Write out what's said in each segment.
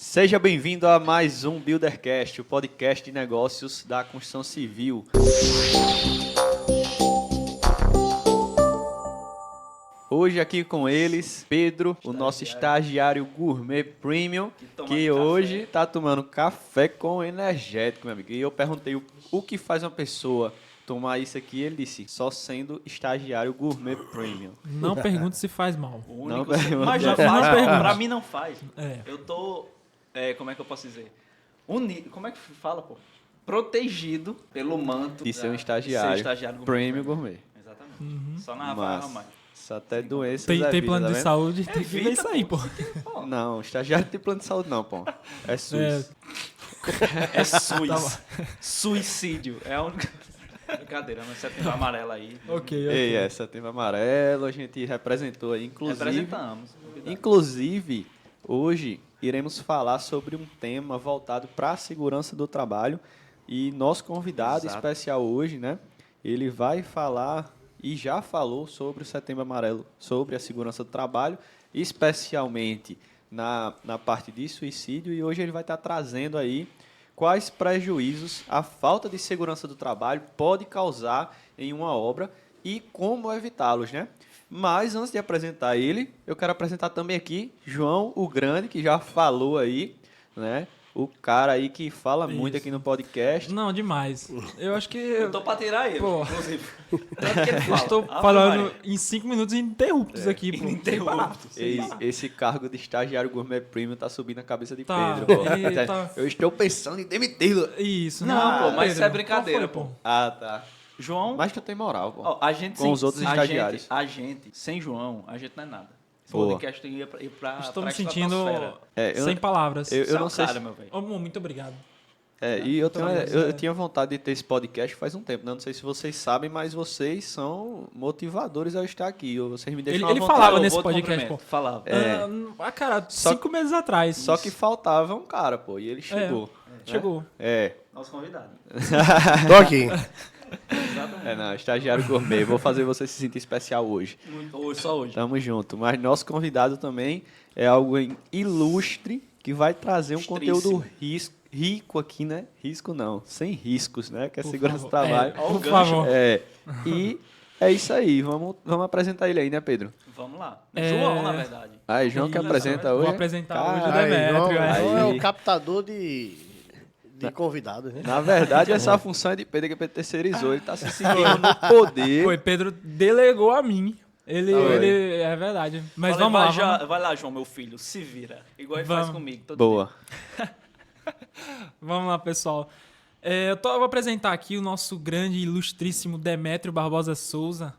Seja bem-vindo a mais um Buildercast, o podcast de negócios da construção civil. Hoje aqui com eles, Pedro, o nosso estagiário gourmet premium, que hoje está tomando café com energético, meu amigo. E eu perguntei o que faz uma pessoa tomar isso aqui, ele disse, só sendo estagiário gourmet premium. Não pergunte se faz mal. Não pergunte. Mas já faz, pergunte. pra mim não faz. É. Eu tô, como é que eu posso dizer? Como é que fala, pô? Protegido pelo manto De ser um ser estagiário gourmet. premium gourmet. Exatamente. Só na Mas mais. isso até doenças Tem evita, plano tá de vendo? saúde, tem que ver isso aí, pô. Não, estagiário não tem plano de saúde não, pô. É SUS. É suicídio. É a única... Brincadeira, mas setembro amarelo aí. Ok. Ei, Setembro Amarelo, a gente representou aí, Representamos. inclusive, hoje iremos falar sobre um tema voltado para a segurança do trabalho e nosso convidado Exato. especial hoje, né, ele vai falar e já falou sobre o Setembro Amarelo, sobre a segurança do trabalho, especialmente na parte de suicídio, e hoje ele vai estar trazendo aí quais prejuízos a falta de segurança do trabalho pode causar em uma obra e como evitá-los, né? Mas antes de apresentar ele, eu quero apresentar também aqui João o Grande, que já falou aí, né? O cara aí que fala muito aqui no podcast. Não, demais. Eu acho que... Eu tô pra tirar ele, Pô. inclusive. Tanto que ele Eu fala. estou Ave falando Maria. em 5 minutos ininterruptos aqui, pô. Ininterrupto. Esse cargo de estagiário gourmet premium tá subindo a cabeça de Tá, Pedro. Pô. ele tá- Eu estou pensando em demiti-lo. Isso. Não, pô, mas isso é Pedro, brincadeira, qual foi, pô. Ah, tá. João, Mas tu tem moral, pô. ó, a gente Com os outros estagiários. A gente, sem João, a gente não é nada. Esse Boa. podcast tem que ir pra Estou pra me sentindo estratosfera. sem palavras. eu Você é não um sei cara, se- meu velho. Ô, amor, muito obrigado. E eu, eu é. tinha vontade de ter esse podcast faz um tempo, né? Não sei se vocês sabem, mas vocês são motivadores ao estar aqui. Vocês me deixam à Ele vontade. falava Eu nesse vou te podcast, cumprimento. pô. Falava. Cara, Só- 5 meses atrás. Só que faltava um cara, pô, e ele chegou. Chegou. Nosso convidado. Tô aqui. Não, estagiário gourmet. Vou fazer você se sentir especial hoje. Hoje, só hoje. Tamo junto. Mas nosso convidado também é algo ilustre que vai trazer um conteúdo rico aqui, né? Risco não, sem riscos, né? Que é Por segurança do favor. trabalho. Por favor. E é isso aí. Vamos apresentar ele aí, né, Pedro? Vamos lá. É. João, na verdade. Aí, João que Isso, apresenta vou hoje. apresentar hoje o Cara, Demetrio, João é aí. o captador de convidados, né? Na verdade, essa função é de Pedro, que Pedro terceirizou. Ele tá se sentindo no poder. Foi, Pedro delegou a mim. Ele é verdade. Mas Falei, vamos lá. vai lá, João, meu filho, se vira. Igual ele Vamos. faz comigo. Todo Boa. Vamos lá, pessoal. Eu vou apresentar aqui o nosso grande e ilustríssimo Demetrio Barbosa Souza.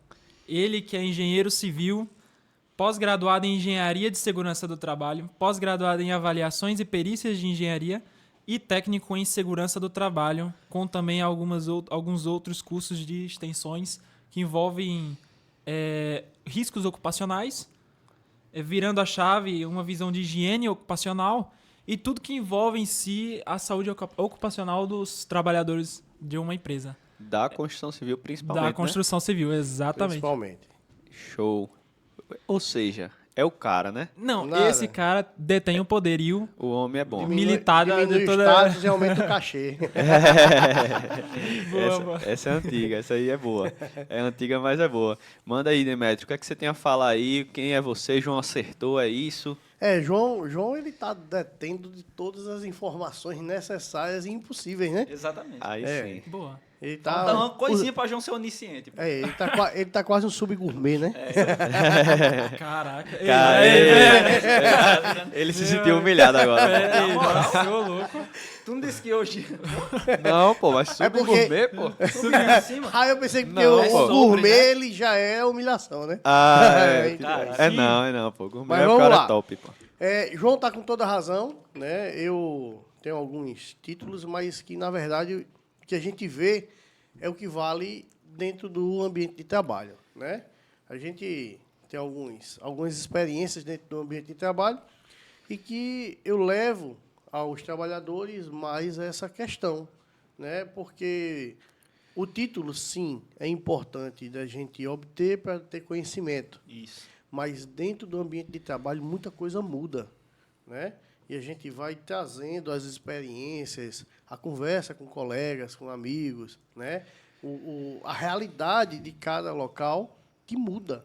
Ele que é engenheiro civil, pós-graduado em Engenharia de Segurança do Trabalho, pós-graduado em Avaliações e Perícias de Engenharia e técnico em Segurança do Trabalho, com também alguns outros cursos de extensões que envolvem riscos ocupacionais, virando a chave uma visão de higiene ocupacional e tudo que envolve em si a saúde ocupacional dos trabalhadores de uma empresa. Da construção civil, principalmente. Da construção civil, exatamente. Principalmente. Né? Show. Ou seja, é o cara, né? Não, Nada. esse cara detém o poderio O homem é bom. militar Diminui de o toda... status e aumenta o cachê. Boa. Essa é antiga, essa aí é boa. É antiga, mas é boa. Manda aí, Demetrio, o que é que você tem a falar aí? Quem é você? João acertou, é isso? João ele tá detendo de todas as informações necessárias e impossíveis, né? Exatamente. Aí É. sim. Boa. Ele Dá tá, uma coisinha pra João ser onisciente. pô. ele tá quase um subgourmet, né? Caraca. Cara, ele se sentiu humilhado agora. Nossa, ô louco. Tu não disse que hoje... Não, pô, mas É porque- subgourmet, pô. Subiu em cima? Ah, eu pensei que Não, o pô. gourmet Sobre, né? ele já é humilhação, né? Cara, É não, pô. Gourmet Mas é o vamos cara lá. top, pô. João tá com toda a razão, né? Eu tenho alguns títulos, mas que na verdade o que a gente vê é o que vale dentro do ambiente de trabalho, né? A gente tem algumas experiências dentro do ambiente de trabalho e que eu levo aos trabalhadores mais essa questão, né? Porque o título, sim, é importante da gente obter para ter conhecimento. Isso. Mas dentro do ambiente de trabalho muita coisa muda, né? e a gente vai trazendo as experiências, a conversa com colegas, com amigos, né? A realidade de cada local que muda.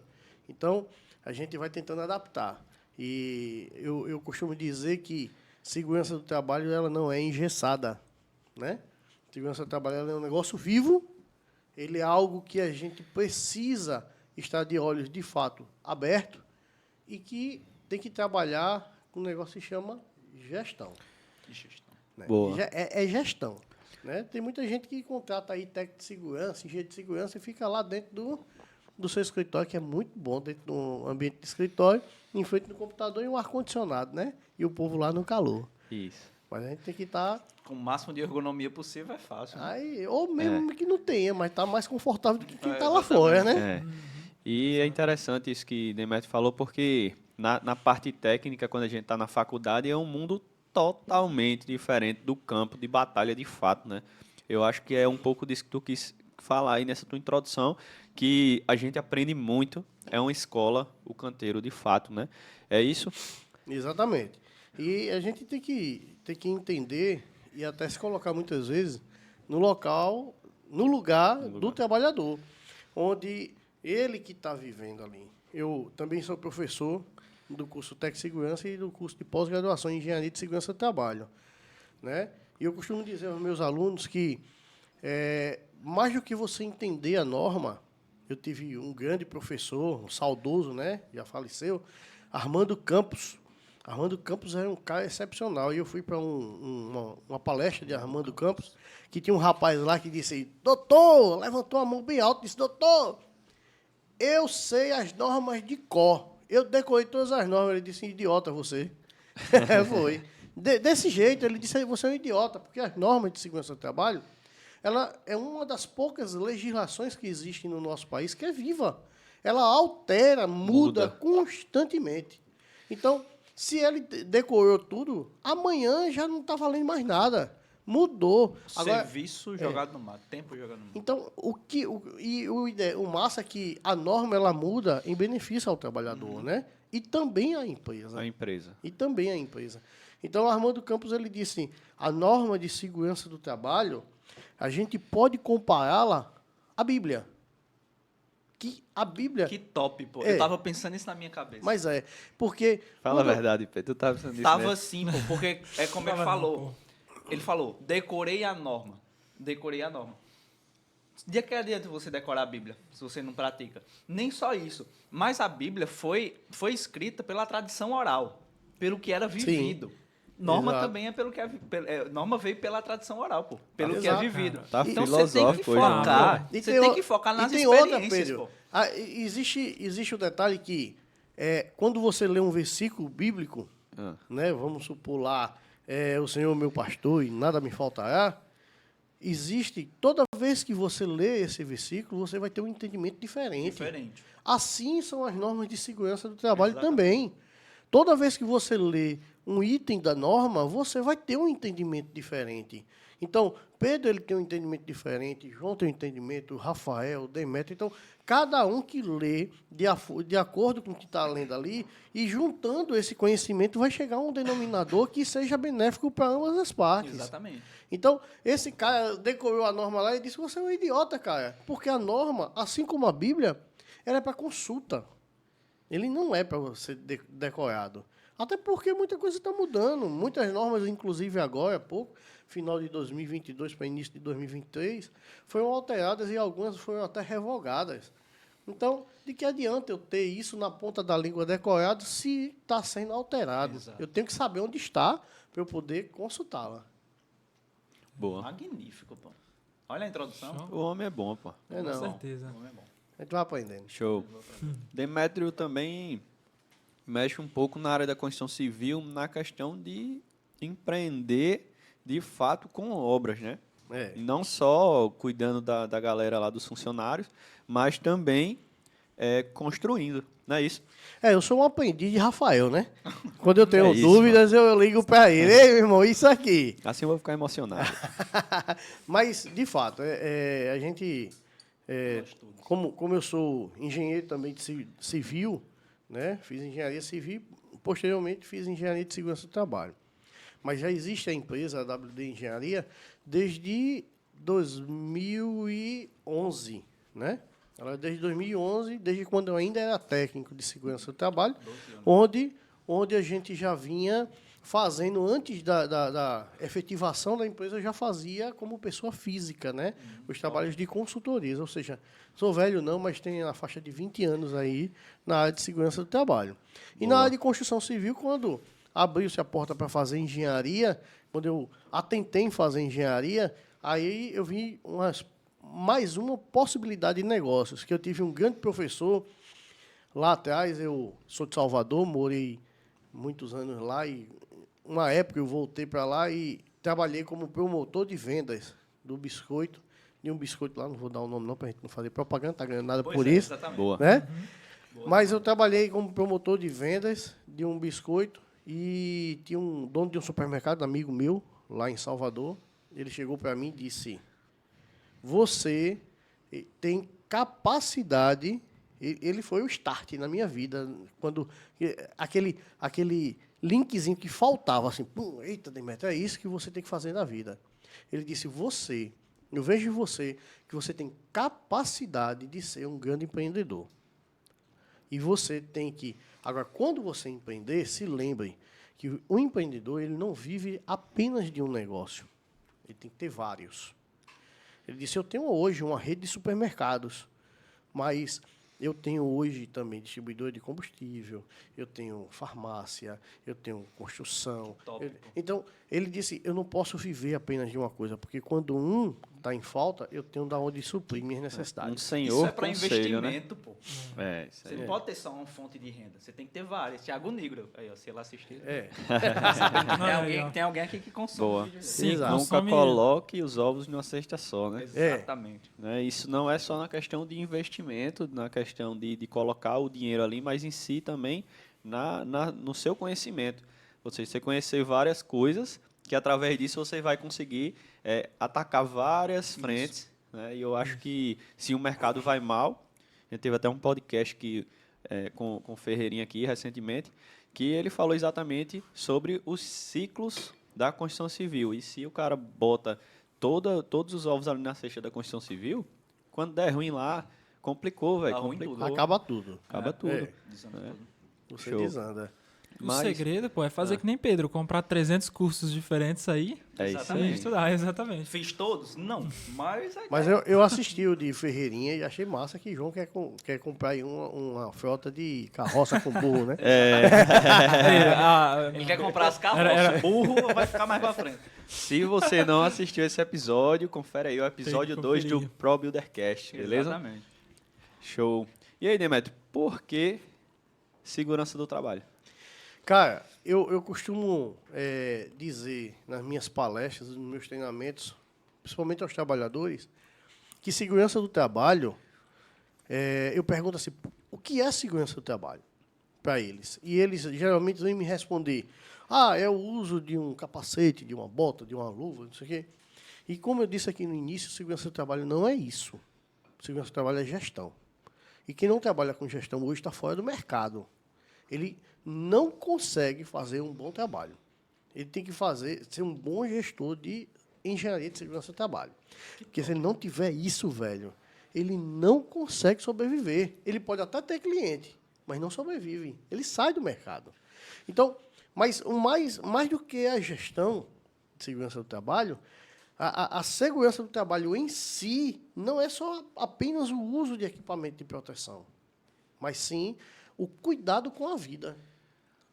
Então, a gente vai tentando adaptar. E eu costumo dizer que segurança do trabalho ela não é engessada, né? Segurança do trabalho ela é um negócio vivo, ele é algo que a gente precisa estar de olhos, de fato, abertos e que tem que trabalhar com um negócio que se chama gestão. Né? Boa. É gestão. Né? Tem muita gente que contrata aí técnico de segurança, engenheiro de segurança e fica lá dentro do seu escritório, que é muito bom, dentro do ambiente de escritório, em frente no computador e um ar-condicionado, né? E o povo lá no calor. Isso. Mas a gente tem que estar... Com o máximo de ergonomia possível é fácil. Né? Aí, ou mesmo que não tenha, mas está mais confortável do que quem está lá exatamente. fora, né? É. E é interessante isso que Demetrio falou, porque na parte técnica, quando a gente está na faculdade, é um mundo totalmente diferente do campo de batalha de fato, né? Eu acho que é um pouco disso que tu quis falar aí nessa tua introdução, que a gente aprende muito, é uma escola, o canteiro de fato, né? É isso? Exatamente. E a gente tem que entender e até se colocar muitas vezes no lugar do trabalhador, onde ele que está vivendo ali. Eu também sou professor do curso Técnico de Segurança e do curso de pós-graduação em Engenharia de Segurança do Trabalho, né? E eu costumo dizer aos meus alunos que mais do que você entender a norma, eu tive um grande professor, um saudoso, né? Já faleceu, Armando Campos. Armando Campos era um cara excepcional. E eu fui para uma palestra de Armando Campos, que tinha um rapaz lá que disse, doutor, levantou a mão bem alto e disse, doutor, eu sei as normas de cor. Eu decorei todas as normas. Ele disse, idiota você. Foi. Desse jeito, ele disse, você é um idiota, porque as normas de segurança do trabalho, ela é uma das poucas legislações que existem no nosso país que é viva. Ela altera, muda constantemente. Então, se ele decorou tudo, amanhã já não está valendo mais nada. Mudou. Agora, Serviço jogado no mar, tempo jogado no mar. então, o massa é que a norma ela muda em benefício ao trabalhador, né? E também à empresa. A empresa. E também à empresa. Então, Armando Campos ele disse, a norma de segurança do trabalho, a gente pode compará-la à Bíblia. Que a Bíblia... Que top, pô. É. Eu tava pensando isso na minha cabeça. Mas porque... Fala a verdade, Pedro. Tu tá pensando nisso, Tava né? assim, pô, porque é como ele falou. Ele falou, decorei a norma. Decorei a norma. De que adianta você decorar a Bíblia, se você não pratica? Nem só isso. Mas a Bíblia foi escrita pela tradição oral, pelo que era vivido. Sim. Norma Exato. também é pelo que norma veio pela tradição oral, pô. Pelo que é Exato. vivido. Tá Então você tem que filosófico hoje, focar. E Você tem tem o- que focar nas e tem outra, experiências, Pedro. pô. Existe o detalhe que quando você lê um versículo bíblico, Ah. né, vamos supor lá, o Senhor meu pastor e nada me faltará, toda vez que você lê esse versículo, você vai ter um entendimento diferente. Diferente. Assim são as normas de segurança do trabalho Exatamente. também. Toda vez que você lê um item da norma, você vai ter um entendimento diferente. Então, Pedro ele tem um entendimento diferente, João tem um entendimento, Rafael, Demétrio. Então, cada um que lê de acordo com o que está lendo ali e juntando esse conhecimento vai chegar a um denominador que seja benéfico para ambas as partes. Exatamente. Então, esse cara decorou a norma lá e disse, você é um idiota, cara. Porque a norma, assim como a Bíblia, ela é para consulta. Ele não é para ser decorado. Até porque muita coisa está mudando. Muitas normas, inclusive agora, há pouco, final de 2022 para início de 2023, foram alteradas e algumas foram até revogadas. Então, de que adianta eu ter isso na ponta da língua decorado se está sendo alterado? Exato. Eu tenho que saber onde está para eu poder consultá-la. Boa. Magnífico, pô. Olha a introdução. O homem é bom, pô. É Com não. certeza. Como é bom. A gente vai aprendendo. Show. Demétrio também mexe um pouco na área da construção civil, na questão de empreender, de fato, com obras, né? É. E não só cuidando da galera lá dos funcionários, mas também construindo, não é isso? Eu sou um aprendiz de Rafael, né? Quando eu tenho É isso, dúvidas, eu ligo para ele. Ei, meu irmão, isso aqui. Assim eu vou ficar emocionado. Mas, de fato, a gente... como eu sou engenheiro também de civil, né? Fiz engenharia civil, posteriormente fiz engenharia de segurança do trabalho. Mas já existe a empresa, a WD Engenharia, desde 2011, né? Ela desde 2011, desde quando eu ainda era técnico de segurança do trabalho, onde a gente já vinha fazendo, antes da efetivação da empresa, eu já fazia como pessoa física, né? Os trabalhos de consultorias, ou seja, sou velho não, mas tenho na faixa de 20 anos aí na área de segurança do trabalho. E na área de construção civil, quando abriu-se a porta para fazer engenharia, quando eu atentei em fazer engenharia, aí eu vi mais uma possibilidade de negócios, que eu tive um grande professor lá atrás, eu sou de Salvador, morei muitos anos lá e uma época eu voltei para lá e trabalhei como promotor de vendas do biscoito, de um biscoito lá, não vou dar o nome não para a gente não fazer propaganda, tá ganhando nada por isso, exatamente. Boa. né? Mas eu trabalhei como promotor de vendas de um biscoito e tinha um dono de um supermercado, amigo meu, lá em Salvador. Ele chegou para mim e disse: você tem capacidade. Ele foi o start na minha vida, quando aquele linkzinho que faltava, assim, pum, eita, Demetrio, é isso que você tem que fazer na vida. Ele disse: eu vejo em você que você tem capacidade de ser um grande empreendedor. E você tem que... Agora, quando você empreender, se lembre que o empreendedor ele não vive apenas de um negócio. Ele tem que ter vários. Ele disse: eu tenho hoje uma rede de supermercados, mas eu tenho hoje também distribuidor de combustível, eu tenho farmácia, eu tenho construção. Então, ele disse: eu não posso viver apenas de uma coisa, porque quando um está em falta, eu tenho de onde suprir minhas necessidades. Um senhor Isso é para conselho, né? investimento, pô. Isso Você aí. não pode ter só uma fonte de renda. Você tem que ter várias. Thiago Negro. Aí, ó, se ele assistir. Tem alguém aqui que consome. Boa. vídeo. Sim, Exato. Nunca consome- coloque os ovos numa cesta só, né? Exatamente. Né? Isso não é só na questão de investimento, na questão de colocar o dinheiro ali, mas em si também no seu conhecimento. Ou seja, você conhecer várias coisas, que através disso você vai conseguir atacar várias frentes. Né? E eu acho que se o mercado vai mal, a gente teve até um podcast com o Ferreirinha aqui recentemente, que ele falou exatamente sobre os ciclos da construção civil. E se o cara bota todos os ovos ali na cesta da construção civil, quando der ruim lá, complicou, velho. Dá ruim Complicou. tudo. Acaba tudo. Acaba tudo. É. Dizendo É. tudo. Você Show. desanda. O Mas- segredo, pô, é fazer que nem Pedro, comprar 300 cursos diferentes aí É isso Exatamente. e aí. estudar, exatamente. Fiz todos? Não. Mas... Mas eu assisti o de Ferreirinha e achei massa que João quer comprar aí uma frota de carroça com burro, né? Ele quer comprar as carroças. Burro vai ficar mais pra frente. Se você não assistiu esse episódio, confere aí o episódio Tem que 2 do conferir. Pro Buildercast, beleza? Exatamente. Show. E aí, Demetrio, por que segurança do trabalho? Cara, eu costumo dizer nas minhas palestras, nos meus treinamentos, principalmente aos trabalhadores, que segurança do trabalho, eu pergunto assim: o que é segurança do trabalho para eles? E eles geralmente vêm me responder: é o uso de um capacete, de uma bota, de uma luva, não sei o quê. E como eu disse aqui no início, segurança do trabalho não é isso. Segurança do trabalho é gestão. E quem não trabalha com gestão hoje está fora do mercado. Ele não consegue fazer um bom trabalho. Ele tem que ser um bom gestor de engenharia de segurança do trabalho. Porque se ele não tiver isso, velho, ele não consegue sobreviver. Ele pode até ter cliente, mas não sobrevive. Ele sai do mercado. Então, mas mais do que a gestão de segurança do trabalho, a segurança do trabalho em si não é só apenas o uso de equipamento de proteção, mas sim o cuidado com a vida.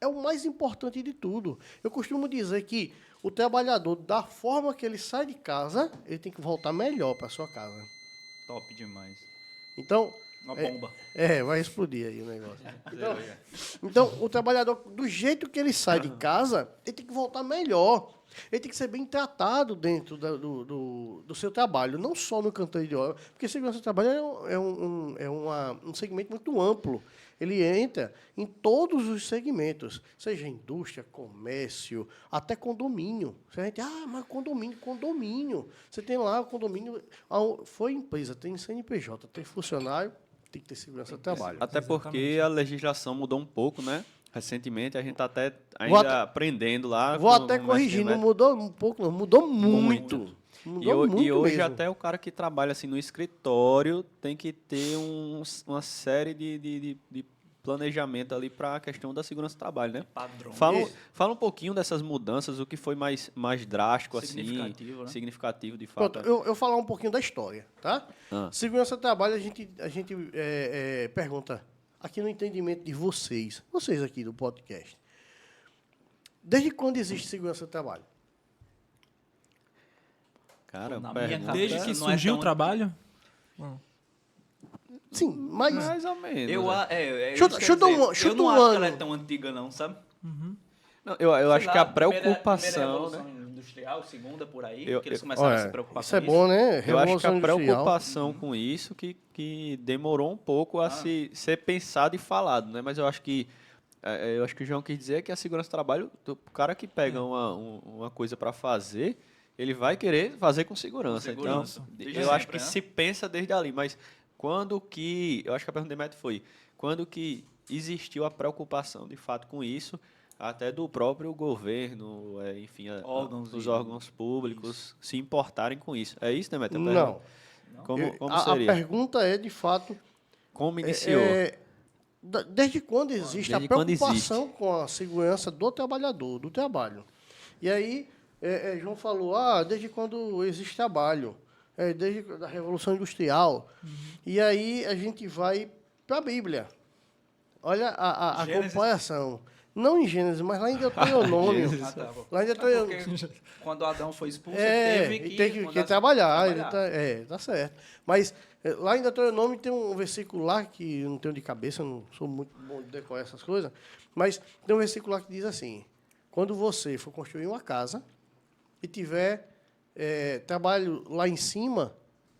É o mais importante de tudo. Eu costumo dizer que o trabalhador, da forma que ele sai de casa, ele tem que voltar melhor para sua casa. Top demais. Então, Uma bomba. vai explodir aí o negócio. Então, o trabalhador, do jeito que ele sai de casa, ele tem que voltar melhor. Ele tem que ser bem tratado dentro do seu trabalho, não só no canteiro de obra, porque segurança do trabalho é um segmento muito amplo. Ele entra em todos os segmentos, seja indústria, comércio, até condomínio. Se a gente, mas condomínio. Você tem lá o condomínio, foi empresa, tem CNPJ, tem funcionário, tem que ter segurança do trabalho. Até porque a legislação mudou um pouco, né? Recentemente a gente está até Vou ainda aprendendo lá. Vou com até o corrigir, mestre não mudou um pouco, não. Mudou muito. Muito. Mudou muito E hoje mesmo. até o cara que trabalha assim no escritório tem que ter uma série de planejamento ali para a questão da segurança do trabalho, né? Padrão. Fala um pouquinho dessas mudanças, o que foi mais drástico, Significativo, assim, né? significativo de fato. Pronto, eu falar um pouquinho da história, tá? Ah. Segurança do trabalho, a gente pergunta, aqui no entendimento de vocês aqui do podcast, desde quando existe segurança do trabalho? Cara, Na minha pergunta- Desde que não é surgiu tão o trabalho? Sim, mas... mais ou menos. Eu, né? Chuta- chuta um- chuta eu não um acho que ano. ela é tão antiga, não, sabe? Não, eu Sei acho lá, que a primeira preocupação, revolução né? industrial, segunda por aí, Eu- que eles começaram a se preocupar isso com é bom, né? Eu acho que Revolução a Industrial. preocupação com isso que demorou um pouco a ser pensado e falado, né? Mas eu acho que o João quis dizer que a segurança do trabalho, o cara que pega uma coisa para fazer, ele vai querer fazer com segurança. Com segurança. Então, Desde eu acho sempre, que né? se pensa desde ali, mas quando que, eu acho que a pergunta do Demetrio foi, quando que existiu a preocupação de fato com isso, até do próprio governo, enfim, Órgãos os e- órgãos públicos se importarem com isso. É isso, Demetrio? Não. Como A seria? pergunta é, de fato, Como iniciou? desde quando existe Desde a quando preocupação com a segurança do trabalhador, do trabalho? E aí, João falou, desde quando existe trabalho, desde a Revolução Industrial. E aí a gente vai para a Bíblia. Olha a Gênesis. comparação. Não em Gênesis, mas lá em Deuteronômio. Ah, tá, bom. Lá em Deuteronômio. Porque quando Adão foi expulso, É, ele teve e tem que mandar- trabalhar. Ele tá certo. Mas lá em Deuteronômio tem um versículo lá, que eu não tenho de cabeça, eu não sou muito bom de decorar essas coisas, mas tem um versículo lá que diz assim, quando você for construir uma casa e tiver trabalho lá em cima,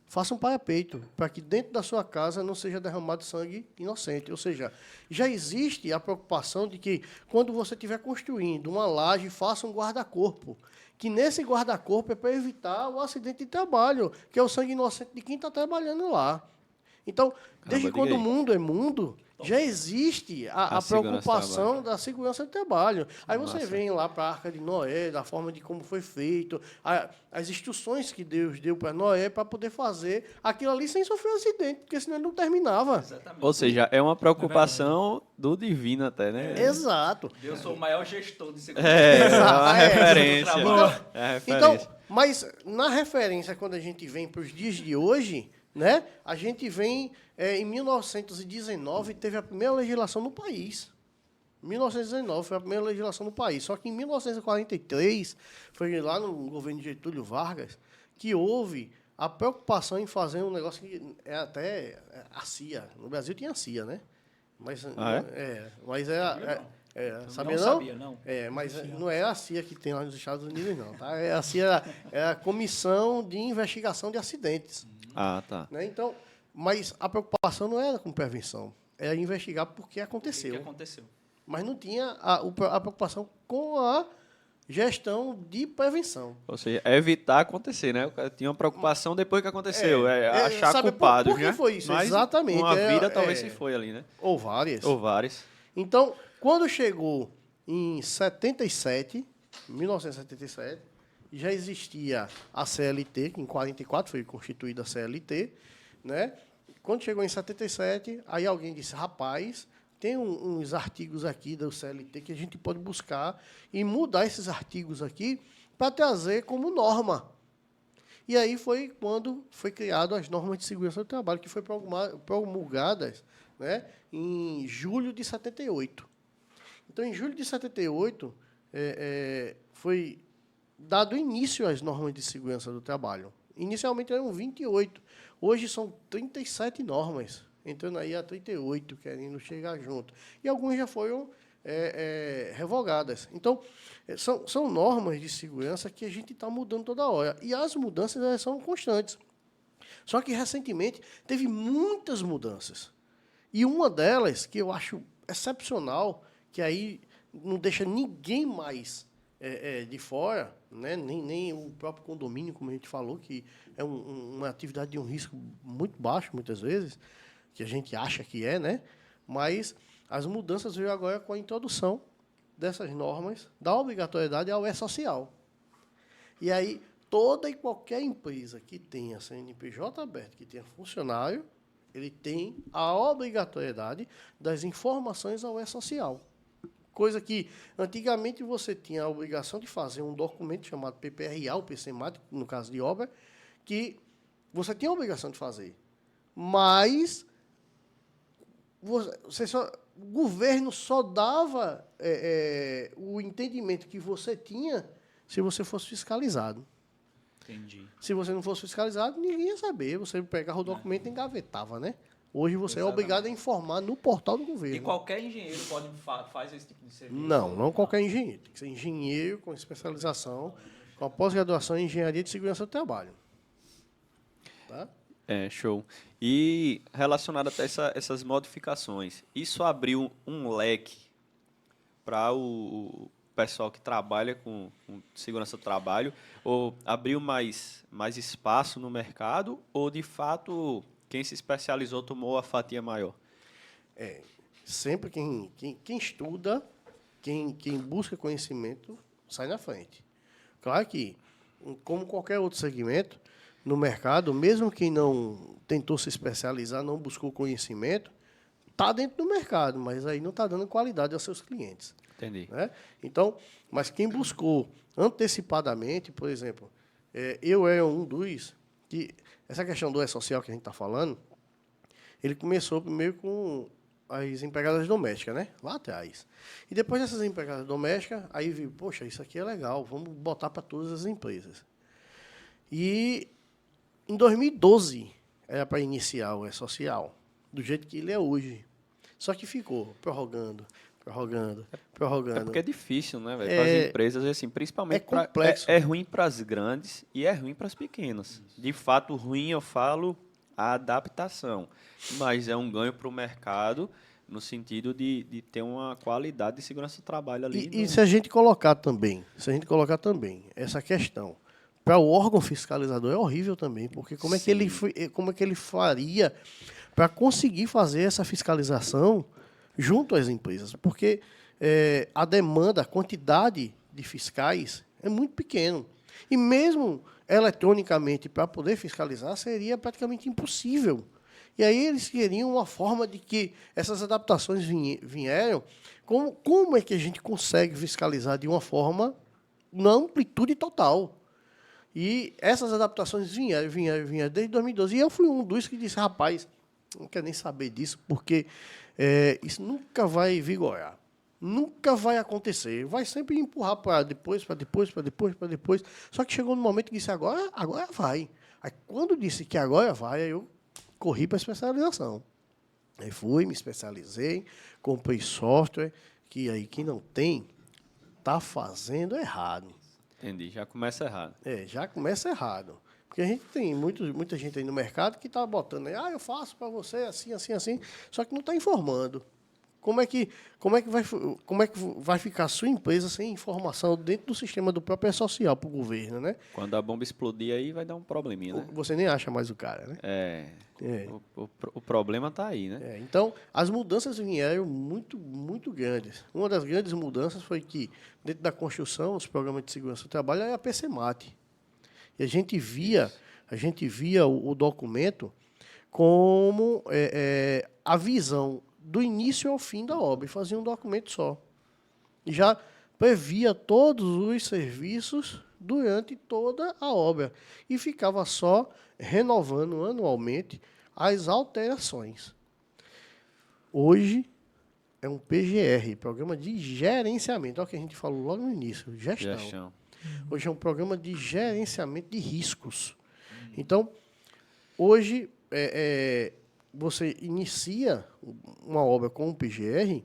faça um parapeito, para que dentro da sua casa não seja derramado sangue inocente. Ou seja, já existe a preocupação de que, quando você estiver construindo uma laje, faça um guarda-corpo. Que nesse guarda-corpo é para evitar o acidente de trabalho, que é o sangue inocente de quem está trabalhando lá. Então, desde diga quando aí. o mundo é mundo, já existe a A segurança do preocupação da segurança do trabalho. Aí você Massa. vem lá para a Arca de Noé, da forma de como foi feito, as instruções que Deus deu para Noé para poder fazer aquilo ali sem sofrer acidente, porque senão ele não terminava. Exatamente. Ou seja, é uma preocupação do divino até, né? Exato. Eu sou o maior gestor de segurança. É uma É. referência. Então- É a Então, referência. mas na referência, quando a gente vem para os dias de hoje, né, a gente vem em 1919, teve a primeira legislação no país. 1919 foi a primeira legislação no país. Só que em 1943, foi lá no governo de Getúlio Vargas, que houve a preocupação em fazer um negócio que é até a CIA. No Brasil tinha a CIA, né? Mas, mas sabia Não não? sabia, não. Mas não é a CIA que tem lá nos Estados Unidos, não. Tá? A CIA é a Comissão de Investigação de Acidentes. Ah, tá. Né? Então, mas a preocupação não era com prevenção, era investigar por que O aconteceu. que aconteceu? Mas não tinha a preocupação com a gestão de prevenção. Ou seja, evitar acontecer, né? O cara tinha uma preocupação depois que aconteceu. achar sabe culpados, por que né? foi isso? Mas Exatamente. uma vida talvez se foi ali, né? Ou várias. Ou vários. Então, quando chegou em 1977, já existia a CLT, que em 44 foi constituída a CLT, né? Quando chegou em 77, aí alguém disse, rapaz, tem uns artigos aqui da CLT que a gente pode buscar e mudar esses artigos aqui para trazer como norma. E aí foi quando foi criado as normas de segurança do trabalho, que foi promulgadas, né, em julho de 78. Então, em julho de 78, foi dado início às normas de segurança do trabalho. Inicialmente eram 28, hoje são 37 normas, entrando aí a 38, querendo chegar junto. E algumas já foram revogadas. Então, são normas de segurança que a gente está mudando toda hora. E as mudanças elas são constantes. Só que, recentemente, teve muitas mudanças. E uma delas, que eu acho excepcional, que aí não deixa ninguém mais de fora, né? nem o próprio condomínio, como a gente falou, que é uma atividade de um risco muito baixo, muitas vezes, que a gente acha que é, né? Mas As mudanças veio agora com a introdução dessas normas da obrigatoriedade ao E-Social. E aí, toda e qualquer empresa que tenha CNPJ aberto, que tenha funcionário, ele tem a obrigatoriedade das informações ao E-Social. Coisa que, antigamente, você tinha a obrigação de fazer um documento chamado PPRA, o PCMAT, no caso de obra, que você tinha a obrigação de fazer. Mas o governo só dava o entendimento que você tinha se você fosse fiscalizado. Entendi. Se você não fosse fiscalizado, ninguém ia saber. Você pegava o documento e engavetava, né? Hoje você é Exatamente. obrigado a informar no portal do E governo. qualquer engenheiro faz esse tipo de serviço? Não qualquer engenheiro. Tem que ser engenheiro com especialização, com a pós-graduação em Engenharia de Segurança do Trabalho. Tá? Show. E relacionado até essas modificações, isso abriu um leque para o pessoal que trabalha com segurança do trabalho, ou abriu mais espaço no mercado, ou de fato quem se especializou tomou a fatia maior? Sempre quem estuda, quem busca conhecimento, sai na frente. Claro que, como qualquer outro segmento, no mercado, mesmo quem não tentou se especializar, não buscou conhecimento, está dentro do mercado, mas aí não está dando qualidade aos seus clientes. Entendi. Né? Então, mas quem buscou antecipadamente, por exemplo, eu era um dos que essa questão do E-Social que a gente está falando, ele começou primeiro com as empregadas domésticas, né? Lá atrás. E depois dessas empregadas domésticas, aí viu, poxa, isso aqui é legal, vamos botar para todas as empresas. E em 2012 era para iniciar o E-Social, do jeito que ele é hoje. Só que ficou prorrogando. É porque é difícil, né, velho? Para as empresas, assim, principalmente complexo. é ruim para as grandes e é ruim para as pequenas. De fato, ruim eu falo a adaptação, mas é um ganho para o mercado no sentido de ter uma qualidade de segurança do trabalho ali. E se a gente colocar também essa questão para o órgão fiscalizador é horrível também, porque como é que ele faria para conseguir fazer essa fiscalização junto às empresas? Porque a demanda, a quantidade de fiscais é muito pequeno. E mesmo eletronicamente, para poder fiscalizar, seria praticamente impossível. E aí eles queriam uma forma de que essas adaptações vieram. Como é que a gente consegue fiscalizar de uma forma na amplitude total? E essas adaptações vieram desde 2012. E eu fui um dos que disse, rapaz, não quero nem saber disso, porque isso nunca vai vigorar. Nunca vai acontecer. Vai sempre empurrar para depois. Só que chegou no momento que disse, agora vai. Aí, quando disse que agora vai, aí eu corri para a especialização. Aí fui, me especializei, comprei software, que aí quem não tem, está fazendo errado. Entendi, já começa errado. Já começa errado. Porque a gente tem muita gente aí no mercado que está botando aí, eu faço para você assim, só que não está informando. Como é que vai ficar a sua empresa sem informação dentro do sistema do próprio social para o governo, né? Quando a bomba explodir aí vai dar um probleminha, né? Você nem acha mais o cara, né? O problema está aí, né? Então, as mudanças vieram muito, muito grandes. Uma das grandes mudanças foi que, dentro da construção, os programas de segurança do trabalho, era a PCMAT. E a gente via o documento como a visão do início ao fim da obra, e fazia um documento só. E já previa todos os serviços durante toda a obra. E ficava só renovando anualmente as alterações. Hoje é um PGR, Programa de Gerenciamento. Olha o que a gente falou logo no início, gestão. Hoje é um programa de gerenciamento de riscos. Então, hoje, você inicia uma obra com um PGR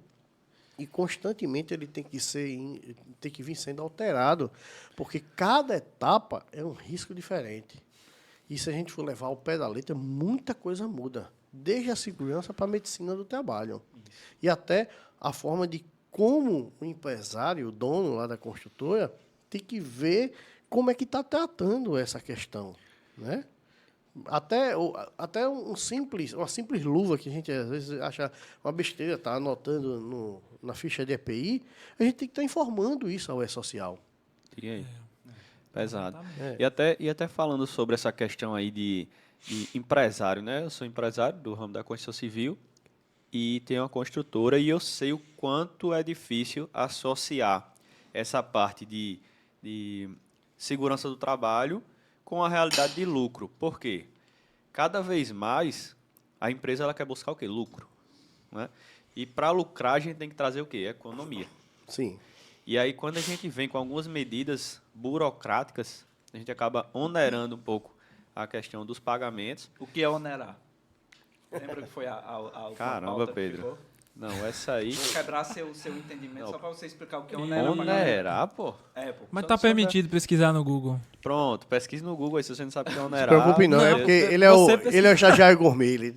e constantemente ele tem que vir sendo alterado, porque cada etapa é um risco diferente. E se a gente for levar ao pé da letra, muita coisa muda, desde a segurança para a medicina do trabalho. E até a forma de como o empresário, o dono lá da construtora, tem que ver como é que está tratando essa questão, né? Até uma simples luva que a gente às vezes acha uma besteira, tá anotando na ficha de EPI, a gente tem que estar informando isso ao E-Social. E aí? Pesado. Exatamente. E até falando sobre essa questão aí de empresário, né? Eu sou empresário do ramo da construção civil e tenho uma construtora e eu sei o quanto é difícil associar essa parte de segurança do trabalho com a realidade de lucro. Por quê? Cada vez mais a empresa ela quer buscar o quê? Lucro, né? E para lucrar a gente tem que trazer o quê? Economia. Sim. E aí, quando a gente vem com algumas medidas burocráticas, a gente acaba onerando um pouco a questão dos pagamentos. O que é onerar? Lembra que foi a última Caramba, pauta que Pedro. ficou? Não, essa aí... Vou quebrar seu entendimento Não. só para você explicar o que é onerar. Onerar, pô. Pô. Mas Só- tá só permitido pesquisar no Google. Pronto, pesquise no Google aí, se você não sabe o que é Não onerar. se preocupe não, é Não, porque ele é o você precisa- ele é o Jajá Gourmet. Ele...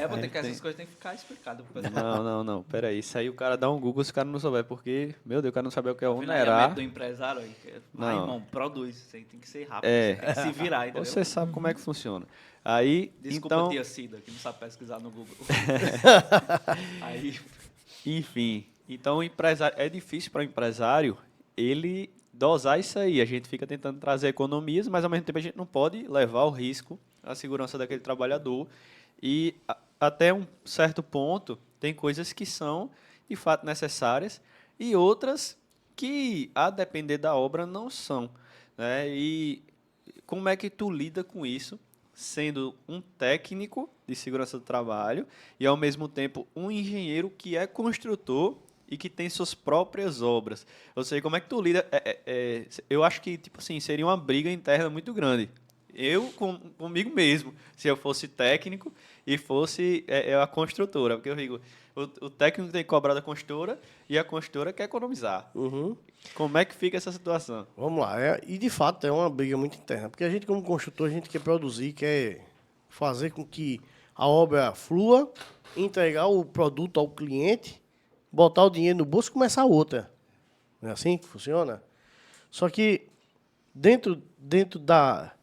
Vou ter que essas coisas tem que ficar explicado pro pessoal. Não. Peraí, isso aí o cara dá um Google se o cara não souber, porque, meu Deus, o cara não sabe o que é O onerar. financiamento do empresário aí. Vai, Não. irmão, produz. Isso aí tem que ser rápido. É. Você tem que se virar, entendeu? Você sabe como é que funciona. Aí, Desculpa, então, tia Cida, que não sabe pesquisar no Google. Aí, enfim, então o empresário, é difícil para o empresário ele dosar isso aí. A gente fica tentando trazer economias, mas ao mesmo tempo a gente não pode levar o risco à segurança daquele trabalhador. E até um certo ponto tem coisas que são de fato necessárias e outras que, a depender da obra, não são, né? E como é que tu lida com isso, sendo um técnico de segurança do trabalho e, ao mesmo tempo, um engenheiro que é construtor e que tem suas próprias obras? Ou seja, como é que tu lida? Eu acho que tipo assim, seria uma briga interna muito grande. Comigo mesmo, se eu fosse técnico e fosse a construtora. Porque eu digo, o técnico tem que cobrar da construtora e a construtora quer economizar. Uhum. Como é que fica essa situação? Vamos lá. E de fato é uma briga muito interna. Porque a gente, como construtor, a gente quer produzir, quer fazer com que a obra flua, entregar o produto ao cliente, botar o dinheiro no bolso e começar outra. Não é assim que funciona? Só que dentro da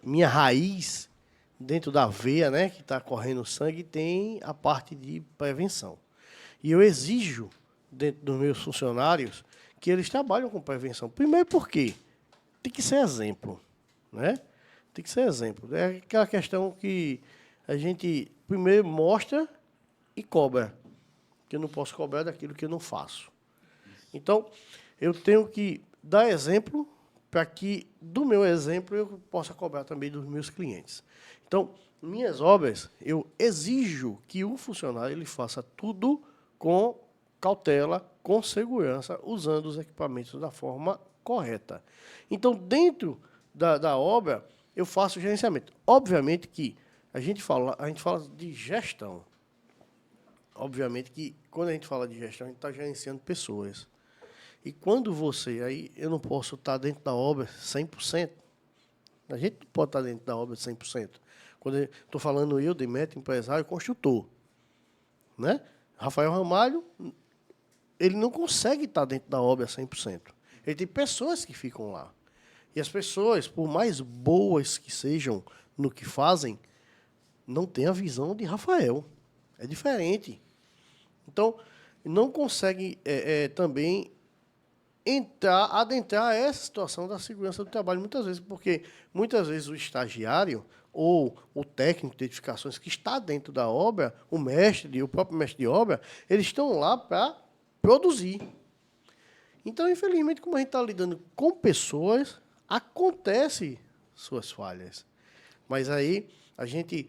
minha raiz, dentro da veia, né, que está correndo sangue, tem a parte de prevenção. E eu exijo, dentro dos meus funcionários, que eles trabalham com prevenção. Primeiro porque tem que ser exemplo, né? Tem que ser exemplo. É aquela questão que a gente primeiro mostra e cobra. Que eu não posso cobrar daquilo que eu não faço. Então, eu tenho que dar exemplo para que, do meu exemplo, eu possa cobrar também dos meus clientes. Então, minhas obras, eu exijo que o funcionário ele faça tudo com cautela, com segurança, usando os equipamentos da forma correta. Então, dentro da obra, eu faço o gerenciamento. Obviamente que a gente fala de gestão. Obviamente que, quando a gente fala de gestão, a gente está gerenciando pessoas. E quando aí eu não posso estar dentro da obra 100%. A gente não pode estar dentro da obra 100%. Quando estou falando eu, Demetrio, empresário, construtor. Né? Rafael Ramalho, ele não consegue estar dentro da obra 100%. Ele tem pessoas que ficam lá. E as pessoas, por mais boas que sejam no que fazem, não têm a visão de Rafael. É diferente. Então, não consegue também adentrar essa situação da segurança do trabalho, muitas vezes, porque muitas vezes o estagiário ou o técnico de edificações que está dentro da obra, o próprio mestre de obra, eles estão lá para produzir. Então, infelizmente, como a gente está lidando com pessoas, acontece suas falhas. Mas aí a gente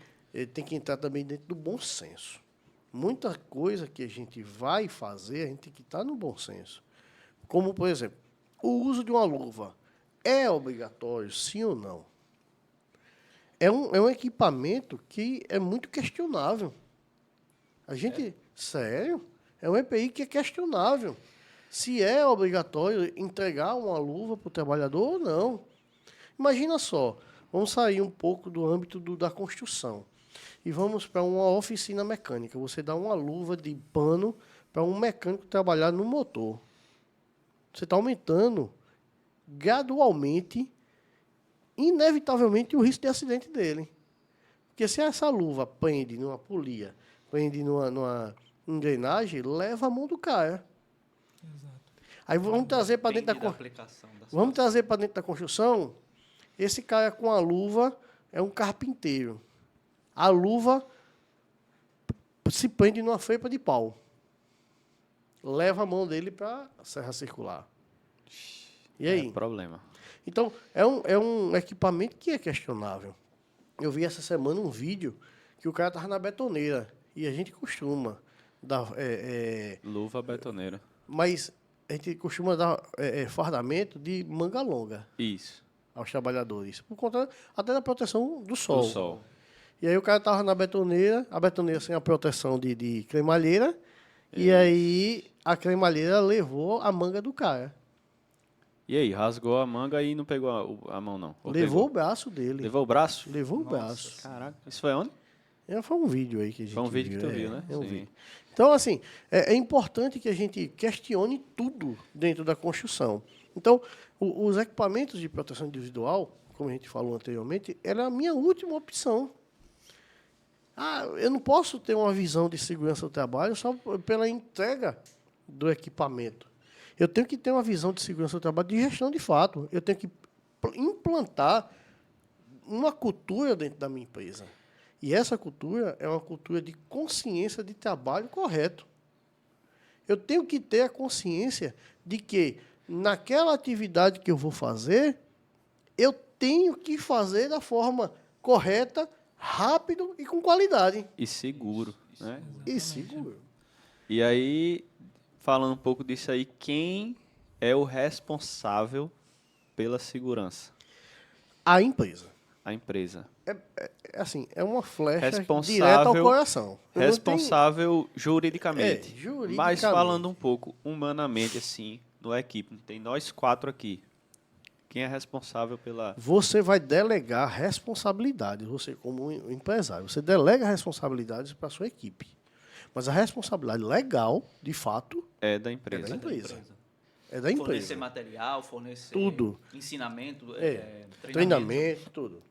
tem que entrar também dentro do bom senso. Muita coisa que a gente vai fazer, a gente tem que estar no bom senso. Como, por exemplo, o uso de uma luva é obrigatório, sim ou não? É um equipamento que é muito questionável. Sério, é um EPI que é questionável. Se é obrigatório entregar uma luva para o trabalhador ou não. Imagina só, vamos sair um pouco do âmbito da construção e vamos para uma oficina mecânica. Você dá uma luva de pano para um mecânico trabalhar no motor. Você está aumentando gradualmente, inevitavelmente, o risco de acidente dele. Porque se essa luva prende numa polia, prende numa engrenagem, leva a mão do cara. Aí vamos trazer para dentro Depende da aplicação da Vamos trazer para dentro da construção, esse cara com a luva é um carpinteiro. A luva se prende numa frepa de pau. Leva a mão dele para a serra circular. E aí? É problema. Então, é um equipamento que é questionável. Eu vi essa semana um vídeo que o cara estava na betoneira. E a gente costuma dar... Luva betoneira. mas a gente costuma dar fardamento de manga longa Isso. aos trabalhadores. Por conta até da proteção do sol. Do sol. E aí o cara estava na betoneira, a betoneira sem a proteção de cremalheira. E aí a cremalheira levou a manga do cara. E aí, rasgou a manga e não pegou a mão, não? Ou Levou o pegou? braço dele. Levou o braço? Levou o braço. Caraca, isso foi onde? Foi um vídeo aí que a gente Foi um vídeo viu. que tu viu, né? É um Sim. vídeo. Então, assim, é importante que a gente questione tudo dentro da construção. Então, os equipamentos de proteção individual, como a gente falou anteriormente, era a minha última opção. Eu não posso ter uma visão de segurança do trabalho só pela entrega do equipamento. Eu tenho que ter uma visão de segurança do trabalho de gestão de fato. Eu tenho que implantar uma cultura dentro da minha empresa. E essa cultura é uma cultura de consciência de trabalho correto. Eu tenho que ter a consciência de que, naquela atividade que eu vou fazer, eu tenho que fazer da forma correta, rápido e com qualidade. E seguro, né? E seguro. E aí, falando um pouco disso aí, quem é o responsável pela segurança? A empresa. A empresa. Assim, é uma flecha Responsável- direta ao coração. Eu não Responsável juridicamente. juridicamente. Mas falando um pouco humanamente, assim, no equipe, tem nós 4 aqui. Quem é responsável pela... Você vai delegar responsabilidades, você como um empresário. Você delega responsabilidades para a sua equipe. Mas a responsabilidade legal, de fato, É da é empresa. da empresa. É da Fornecer empresa. material, fornecer Tudo. ensinamento, Treinamento, tudo.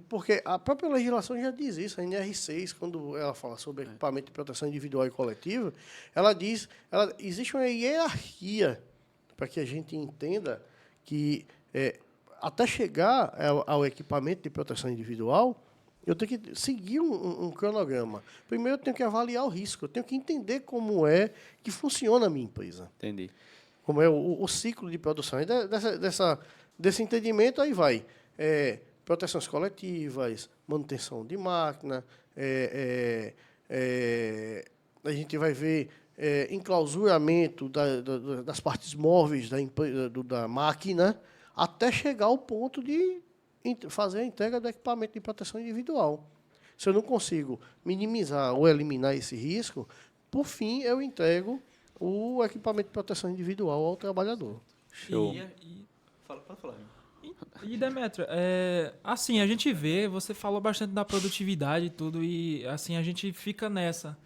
Porque a própria legislação já diz isso. A NR6, quando ela fala sobre equipamento de proteção individual e coletiva, ela diz... existe uma hierarquia para que a gente entenda que... até chegar ao equipamento de proteção individual, eu tenho que seguir um cronograma. Primeiro, eu tenho que avaliar o risco. Eu tenho que entender como é que funciona a minha empresa. Entendi. Como é o ciclo de produção. E desse entendimento, aí vai proteções coletivas, manutenção de máquina, a gente vai ver enclausuramento das partes móveis da máquina, até chegar ao ponto de fazer a entrega do equipamento de proteção individual. Se eu não consigo minimizar ou eliminar esse risco, por fim, eu entrego o equipamento de proteção individual ao trabalhador. Show. Pode falar. E, Demetrio, assim, a gente vê, você falou bastante da produtividade e tudo, e assim, a gente fica nessa.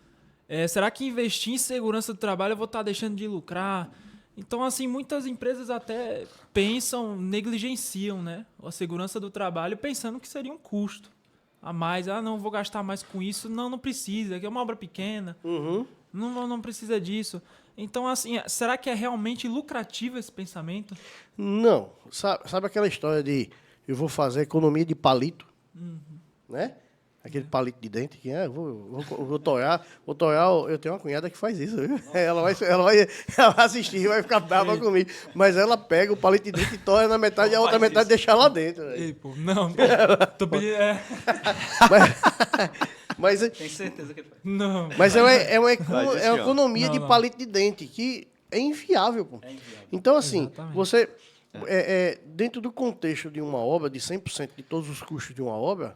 Será que investir em segurança do trabalho eu vou estar deixando de lucrar? Então, assim, muitas empresas até pensam, negligenciam, né, a segurança do trabalho, pensando que seria um custo a mais. Não, vou gastar mais com isso. Não precisa, que é uma obra pequena. Uhum. Não precisa disso. Então, assim, será que é realmente lucrativo esse pensamento? Não. Sabe aquela história de eu vou fazer economia de palito? Né? Aquele palito de dente que vou torar. Eu tenho uma cunhada que faz isso. Viu? Ela vai assistir, vai ficar brava comigo. Mas ela pega o palito de dente e tora na metade e a outra metade deixa lá dentro. Ei, pô, não. Tô pedindo... Mas Tem certeza que ele faz. Não. Mas é uma assim, ó. economia de Não. palito de dente, que é inviável. Pô. Então, assim, Exatamente. você, dentro do contexto de uma obra, de 100% de todos os custos de uma obra,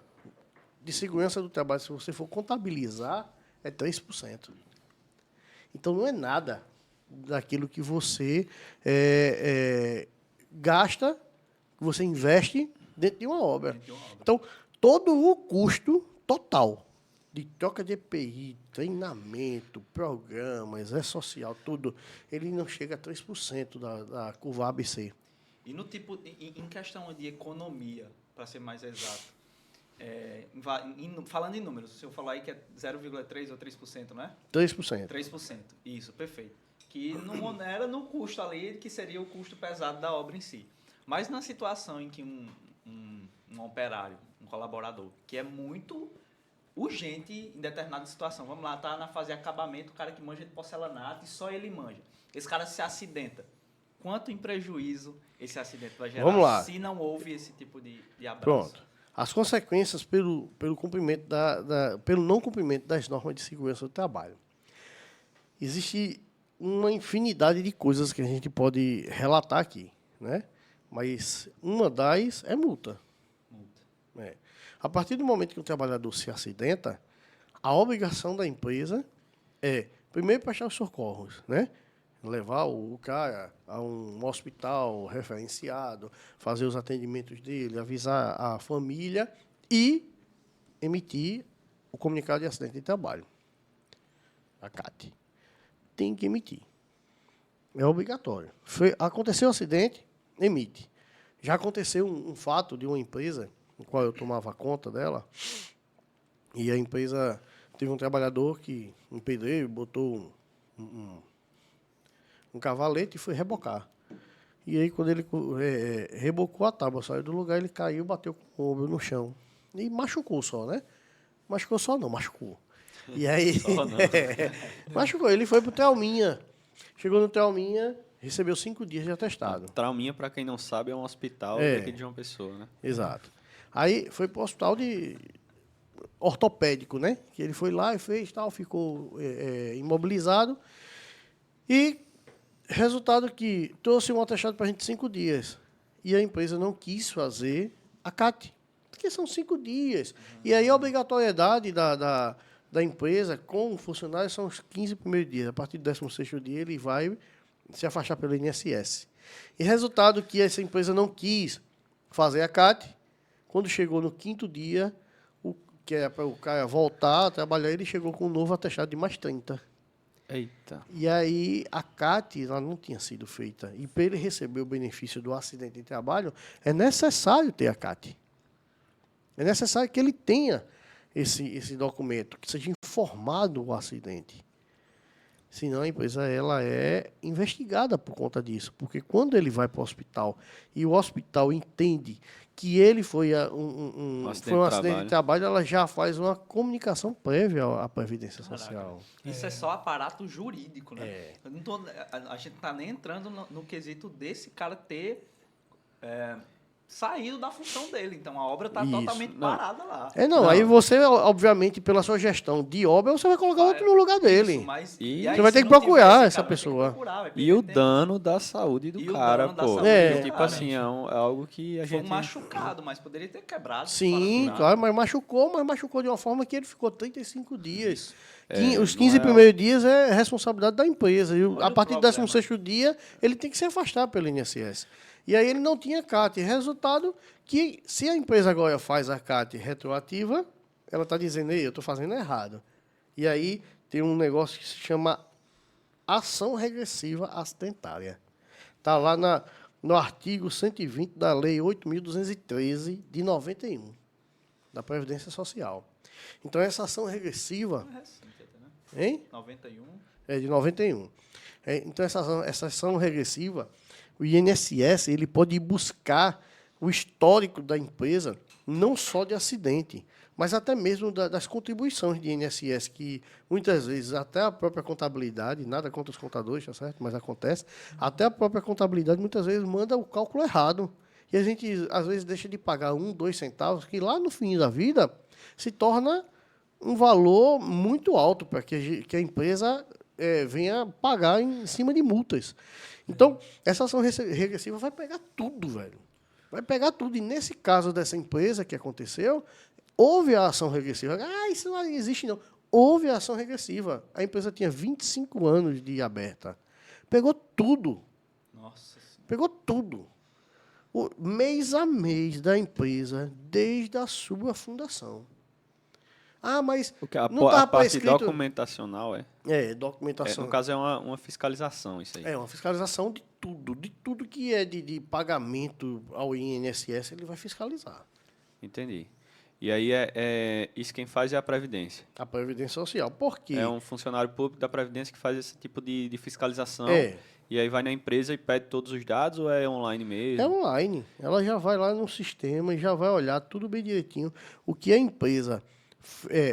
de segurança do trabalho, se você for contabilizar, é 3%. Então, não é nada daquilo que você gasta, que você investe dentro de uma obra. Então, todo o custo total de troca de EPI, treinamento, programas, social, tudo, ele não chega a 3% da curva ABC. E no tipo, em questão de economia, para ser mais exato, falando em números, o senhor falou aí que é 0,3% ou 3%, não é? 3%. 3%. Isso, perfeito. Que não onera no custo ali, que seria o custo pesado da obra em si. Mas na situação em que um operário, um colaborador, que é muito urgente em determinada situação, vamos lá, tá na fase de acabamento, o cara que manja de porcelanato e só ele manja. Esse cara se acidenta. Quanto em prejuízo esse acidente vai gerar Vamos lá. se não houve esse tipo de abraço? Pronto. As consequências pelo cumprimento pelo não cumprimento das normas de segurança do trabalho. Existe uma infinidade de coisas que a gente pode relatar aqui, né? Mas uma das é multa. É. A partir do momento que o trabalhador se acidenta, a obrigação da empresa é, primeiro, prestar os socorros, né? Levar o cara a um hospital referenciado, fazer os atendimentos dele, avisar a família e emitir o comunicado de acidente de trabalho. A CAT. Tem que emitir. É obrigatório. Aconteceu um acidente, emite. Já aconteceu um fato de uma empresa, no qual eu tomava conta dela, e a empresa teve um trabalhador que, um pedreiro, botou um cavalete e foi rebocar. E aí, quando ele rebocou a tábua, saiu do lugar, ele caiu, bateu com o ombro no chão. E machucou só, né? Machucou só não, machucou. E aí, machucou. Ele foi pro Trauminha. Chegou no Trauminha, recebeu 5 dias de atestado. Trauminha, para quem não sabe, é um hospital daqui de João Pessoa, né? Exato. Aí foi pro hospital de ortopédico, né? Que ele foi lá e fez tal, ficou imobilizado. E resultado que trouxe um atestado para a gente 5 dias. E a empresa não quis fazer a CAT. Porque são 5 dias. E aí a obrigatoriedade da empresa com o funcionário são os 15 primeiros dias. A partir do 16º dia ele vai se afastar pelo INSS. E resultado que essa empresa não quis fazer a CAT. Quando chegou no 5º dia, que era para o cara voltar a trabalhar, ele chegou com um novo atestado de mais 30. Eita. E aí a CAT ela não tinha sido feita. E para ele receber o benefício do acidente de trabalho, é necessário ter a CAT. É necessário que ele tenha esse documento, que seja informado o acidente. Senão a empresa ela é investigada por conta disso. Porque quando ele vai para o hospital e o hospital entende que ele foi um acidente de trabalho, ela já faz uma comunicação prévia à Previdência Social. Isso é só aparato jurídico, né? A gente não está nem entrando no quesito desse cara ter saído da função dele. Então, a obra está totalmente parada lá. Aí você, obviamente, pela sua gestão de obra, você vai colocar outro no lugar dele. Isso, você vai ter que procurar essa pessoa. E o dano da saúde do cara, pô. Tipo assim, é algo que a gente... Foi machucado, mas poderia ter quebrado. Sim, claro, mas machucou de uma forma que ele ficou 35 dias. Os 15 não primeiros dias é responsabilidade da empresa. E a partir do 16º dia, ele tem que se afastar pelo INSS. E aí ele não tinha CAT. Resultado que, se a empresa agora faz a CAT retroativa, ela está dizendo, ei, eu estou fazendo errado. E aí tem um negócio que se chama ação regressiva acidentária. Está lá no artigo 120 da Lei 8.213, de 91, da Previdência Social. Então, essa ação regressiva... Hein? 91. É, de 91. Então, essa ação regressiva... O INSS ele pode buscar o histórico da empresa, não só de acidente, mas até mesmo das contribuições de INSS, que muitas vezes até a própria contabilidade, nada contra os contadores, tá certo? Mas acontece, até a própria contabilidade muitas vezes manda o cálculo errado. E a gente, às vezes, deixa de pagar 1, 2 centavos, que lá no fim da vida se torna um valor muito alto para que a empresa venha pagar em cima de multas. Então, essa ação regressiva vai pegar tudo, velho. Vai pegar tudo. E nesse caso dessa empresa que aconteceu, houve a ação regressiva. Isso não existe, não. Houve a ação regressiva. A empresa tinha 25 anos de aberta. Pegou tudo. Nossa. Pegou tudo. Mês a mês da empresa, desde a sua fundação. Mas não a parte escrito... documentacional documentação. No caso, é uma fiscalização, isso aí. É uma fiscalização de tudo que é de pagamento ao INSS, ele vai fiscalizar. Entendi. E aí isso quem faz é a Previdência. A Previdência Social. Por quê? É um funcionário público da Previdência que faz esse tipo de fiscalização. É. E aí vai na empresa e pede todos os dados ou é online mesmo? É online. Ela já vai lá no sistema e já vai olhar tudo bem direitinho o que a empresa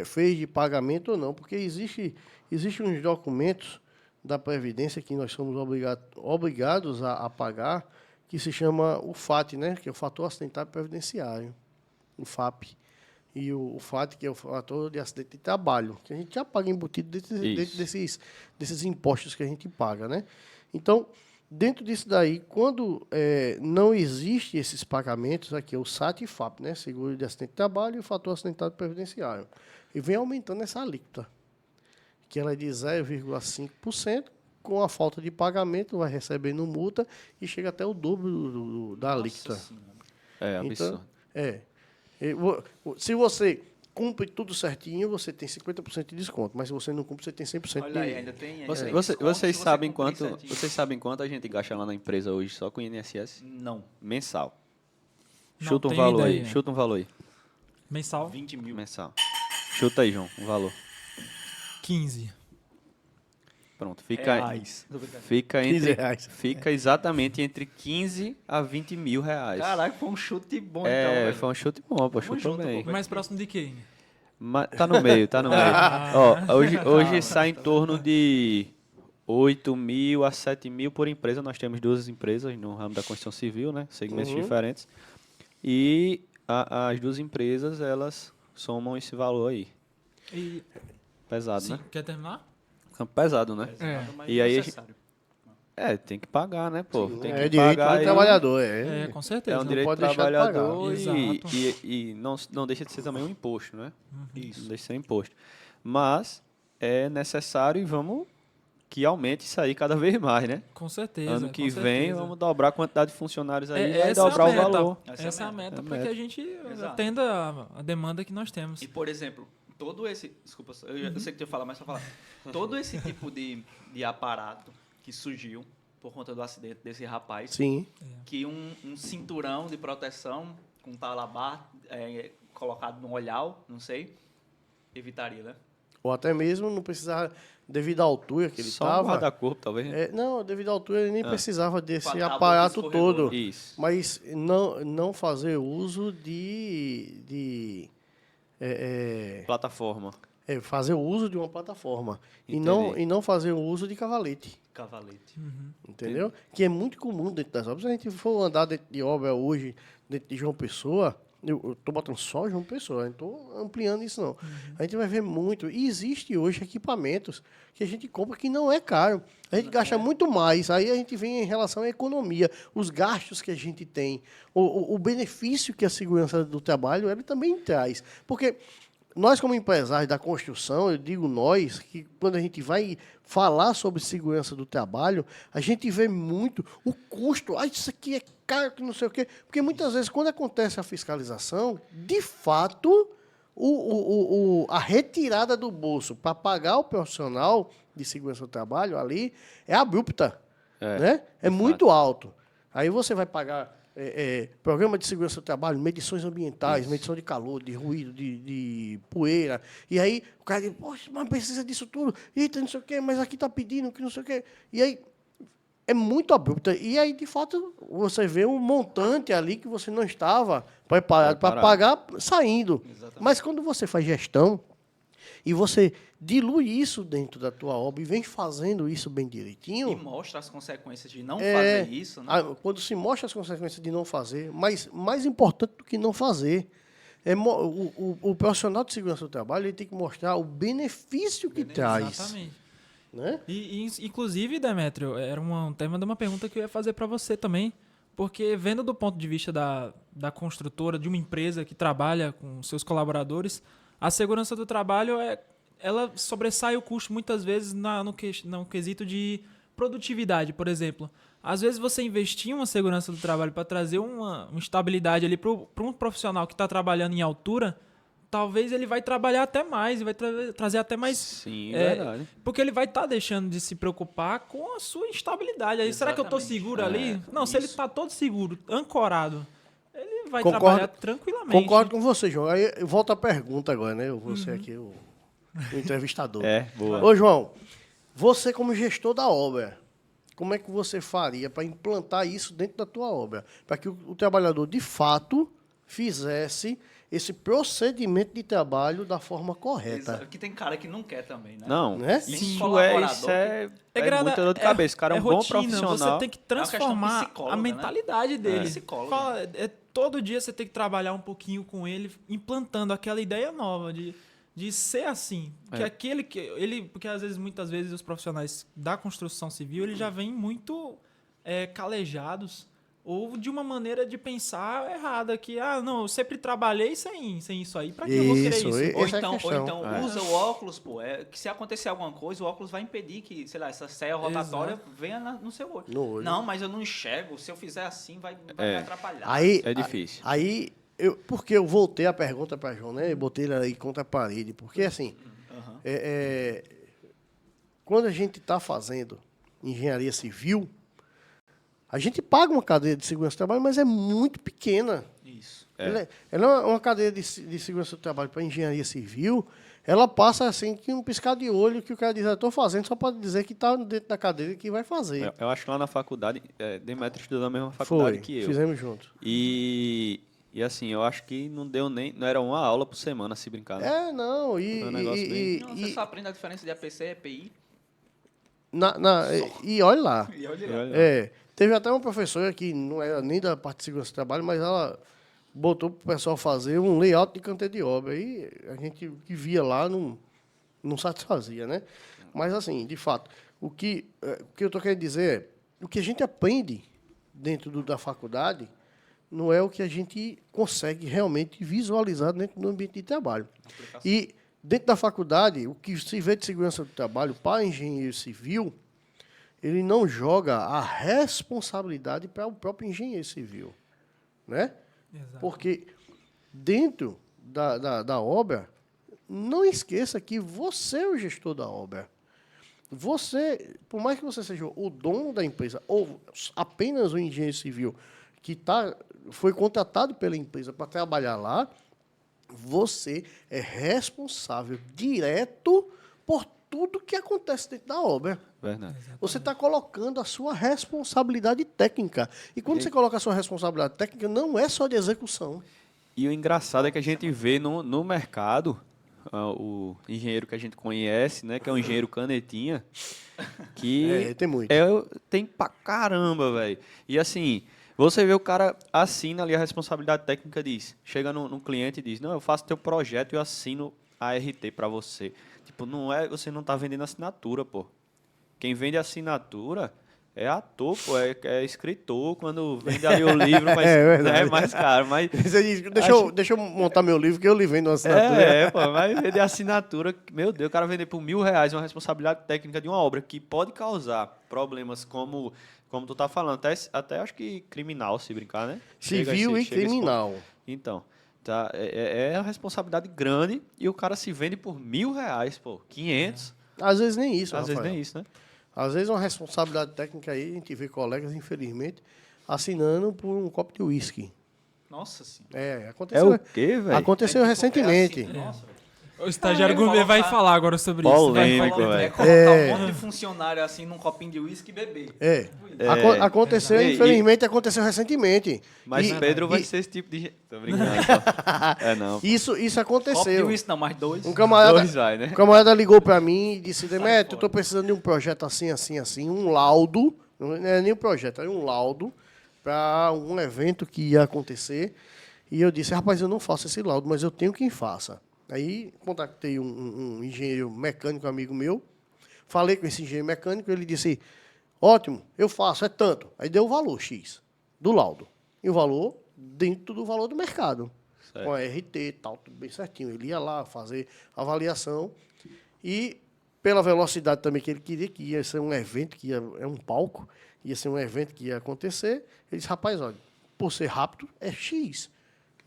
fez de pagamento ou não. Porque existe uns documentos da Previdência que nós somos obrigados a pagar, que se chama o FAT, né? Que é o Fator Acidentário Previdenciário. O FAP. E o FAT, que é o Fator de Acidente de Trabalho, que a gente já paga embutido dentro desses impostos que a gente paga, né? Então, dentro disso daí, quando não existe esses pagamentos, aqui é o SAT e FAP, né? Seguro de Acidente de Trabalho e o Fator Acidentário Previdenciário. E vem aumentando essa alíquota, que ela é de 0,5%, com a falta de pagamento, vai recebendo multa e chega até o dobro da alíquota. É absurdo. Então, se você cumpre tudo certinho, você tem 50% de desconto. Mas se você não cumpre, você tem 100% Olha aí, de... ainda tem... Vocês sabem quanto a gente gasta lá na empresa hoje só com INSS? Não. Mensal. Não Chuta um tenho valor ideia. aí. Chuta um valor aí. Mensal? 20 mil. Mensal. Chuta aí, João, um valor. 15. Pronto, fica Reais. fica 15 entre reais. fica exatamente entre 15 a 20 mil reais. Caraca, foi um chute bom, então, velho. Foi um chute bom, pô, chutou junto, bem. pô. Mais próximo de quem? Tá no meio, tá no meio. Ó, hoje sai em torno de 8 mil a 7 mil por empresa. Nós temos 2 empresas no ramo da construção civil, né? Segmentos diferentes. E as 2 empresas, elas somam esse valor aí. E, Pesado, sim, né? quer terminar? Pesado, né? Mas E aí, necessário. tem que pagar, né, pô? Tem que É direito pagar do aí. trabalhador, É, com certeza. É um Não direito do pode deixar de pagar. trabalhador Exato. e não deixa de ser também um imposto, né? Isso. Não deixa de ser um imposto. Mas é necessário e vamos que aumente isso aí cada vez mais, né? Com certeza. Ano que com vem certeza. vamos dobrar a quantidade de funcionários aí e vai Essa é a dobrar o meta. valor. Essa é a meta É para que a gente Exato. atenda a demanda que nós temos. E, por exemplo, todo esse... Desculpa, eu sei que tu ia falar, mas só falar. Todo esse tipo de aparato que surgiu por conta do acidente desse rapaz, Sim. que um cinturão de proteção com talabar colocado no olhal, não sei, evitaria, né? Ou até mesmo não precisava, devido à altura que ele Só um estava... guarda-corpo, talvez. não, devido à altura ele nem precisava desse Com a tábua aparato que escorregou. todo. Isso. Mas não fazer uso de Plataforma. fazer o uso de uma plataforma e Entendi. não fazer o uso de cavalete, Cavalete. entendeu? Que é muito comum dentro das obras. Se a gente for andar dentro de obra hoje, dentro de João Pessoa, eu estou botando só João Pessoa, não estou ampliando isso não. A gente vai ver muito. E existe hoje equipamentos que a gente compra que não é caro. A gente gasta muito mais. Aí a gente vem em relação à economia, os gastos que a gente tem, o benefício que a segurança do trabalho ele também traz. Porque nós, como empresários da construção, eu digo nós, que quando a gente vai falar sobre segurança do trabalho, a gente vê muito o custo. Isso aqui é caro, que não sei o quê. Porque muitas vezes, quando acontece a fiscalização, de fato, a retirada do bolso para pagar o profissional de segurança do trabalho ali é abrupta. Né? É muito alto. Aí você vai pagar programa de segurança do trabalho, medições ambientais, medição de calor, de ruído, de poeira. E aí o cara diz, poxa, mas precisa disso tudo. Eita, não sei o quê, mas aqui está pedindo que não sei o quê. E aí é muito abrupta. E aí, de fato, você vê um montante ali que você não estava preparado para pagar saindo. Exatamente. Mas quando você faz gestão e você dilui isso dentro da tua obra e vem fazendo isso bem direitinho... E mostra as consequências de não fazer isso, né? Quando se mostra as consequências de não fazer, mas mais importante do que não fazer, o profissional de segurança do trabalho ele tem que mostrar o benefício que traz. Exatamente. Né? Inclusive, Demétrio, era um tema de uma pergunta que eu ia fazer para você também, porque vendo do ponto de vista da construtora, de uma empresa que trabalha com seus colaboradores, a segurança do trabalho ela sobressai o custo muitas vezes no quesito de produtividade, por exemplo. Às vezes você investir em uma segurança do trabalho para trazer uma estabilidade ali para um profissional que está trabalhando em altura, talvez ele vai trabalhar até mais e vai trazer até mais... Sim, verdade. Porque ele vai estar deixando de se preocupar com a sua instabilidade. Aí, será que eu estou Exatamente. seguro ali? Não, se ele está todo seguro, ancorado, ele vai Concordo- trabalhar tranquilamente. Concordo com você, João. Aí volta a pergunta agora, né? Você aqui, o entrevistador. Boa. Ô, João, você como gestor da obra, como é que você faria para implantar isso dentro da tua obra? Para que o trabalhador, de fato, fizesse esse procedimento de trabalho da forma correta. Porque tem cara que não quer também, né? Não, Né? Tem isso colaborador é muita dor de cabeça. O cara é um bom rotina, profissional. Você tem que transformar questão psicóloga, a mentalidade dele. Psicólogo. Todo dia você tem que trabalhar um pouquinho com ele, implantando aquela ideia nova de ser assim. Porque muitas vezes os profissionais da construção civil eles já vêm muito calejados ou de uma maneira de pensar errada, que, não, eu sempre trabalhei sem isso aí, pra que eu vou querer isso? Ou Essa é a então questão. usa o óculos, pô. Que se acontecer alguma coisa, o óculos vai impedir que, sei lá, essa serra rotatória venha no seu olho. No olho. Não, mas eu não enxergo. Se eu fizer assim, vai me atrapalhar. É difícil. Aí, porque eu voltei a pergunta para João, né? Eu botei ele aí contra a parede. Porque, assim, quando a gente está fazendo engenharia civil, a gente paga uma cadeia de segurança do trabalho, mas é muito pequena. Isso. Ela é uma cadeia de segurança do trabalho para engenharia civil, ela passa assim que um piscar de olho que o cara diz, eu estou fazendo só para dizer que está dentro da cadeira e que vai fazer. Eu acho que lá na faculdade, Demetrio estudou na mesma faculdade que eu. Fizemos junto. E assim, eu acho que não era uma aula por semana, se brincar. Né? Não, Foi um negócio bem- Não, você só aprende a diferença de APC e EPI. e olha lá. E olha E lá. olha, Teve até uma professora que não era nem da parte de segurança do trabalho, mas ela botou para o pessoal fazer um layout de canteiro de obra. E a gente que via lá não satisfazia, né? Mas, assim, de fato, o que eu estou querendo dizer é o que a gente aprende dentro da faculdade não é o que a gente consegue realmente visualizar dentro do ambiente de trabalho. E, dentro da faculdade, o que se vê de segurança do trabalho para engenheiro civil, ele não joga a responsabilidade para o próprio engenheiro civil, né? Exato. Porque dentro da obra, não esqueça que você é o gestor da obra. Você, por mais que você seja o dono da empresa ou apenas o engenheiro civil que foi contratado pela empresa para trabalhar lá, você é responsável direto por tudo que acontece dentro da obra. verdade. Você está colocando a sua responsabilidade técnica. E quando você coloca a sua responsabilidade técnica, não é só de execução. E o engraçado é que a gente vê no mercado o engenheiro que a gente conhece, né, que é o engenheiro canetinha, que tem muito. tem pra caramba, velho. E assim, você vê o cara assina ali a responsabilidade técnica, chega no cliente e diz, não, eu faço teu projeto e eu assino a RT para você. Tipo, você não tá vendendo assinatura, pô. Quem vende assinatura é ator, pô, é escritor, quando vende ali o livro, mas é mais caro. Mas Você diz, deixa eu montar meu livro, que eu lhe vendo uma assinatura. pô, mas vender assinatura, meu Deus, o cara vender por R$1.000 uma responsabilidade técnica de uma obra que pode causar problemas como tu tá falando, até acho que criminal, se brincar, né? Civil e chega esse criminal. ponto. Então, tá, é uma responsabilidade grande e o cara se vende por R$1.000, pô, 500. Às vezes nem isso, Às vezes Rafael. nem isso, né? Às vezes uma responsabilidade técnica aí, a gente vê colegas, infelizmente, assinando por um copo de uísque. Nossa senhora. É Aconteceu. o quê, velho? Aconteceu recentemente. Nossa, velho. O estagiário Vai gourmet vai colocar- falar agora sobre isso. Polêmico, Vai falar. velho. Colocar um monte de funcionário assim num copinho de uísque e beber. Aconteceu, Exato. infelizmente, aconteceu recentemente. Mas E- Pedro vai e- ser esse tipo de gente. Tô brincando. Só. Não. Isso Copo de aconteceu. uísque não, mais dois. Um camarada, Dois vai, né? um camarada ligou para mim e disse, Demetrio, eu estou precisando de um projeto assim, assim, assim, um laudo, não é nem um projeto, é um laudo para um evento que ia acontecer. E eu disse, rapaz, eu não faço esse laudo, mas eu tenho quem faça. Aí contactei um engenheiro mecânico amigo meu, falei com esse engenheiro mecânico, ele disse, ótimo, eu faço, é tanto. Aí deu o valor X do laudo. E o valor dentro do valor do mercado. Certo. Com a RT e tal, tudo bem certinho. Ele ia lá fazer a avaliação e pela velocidade também que ele queria, que ia ser um evento, é um palco, ia ser um evento que ia acontecer, ele disse, rapaz, olha, por ser rápido, é X.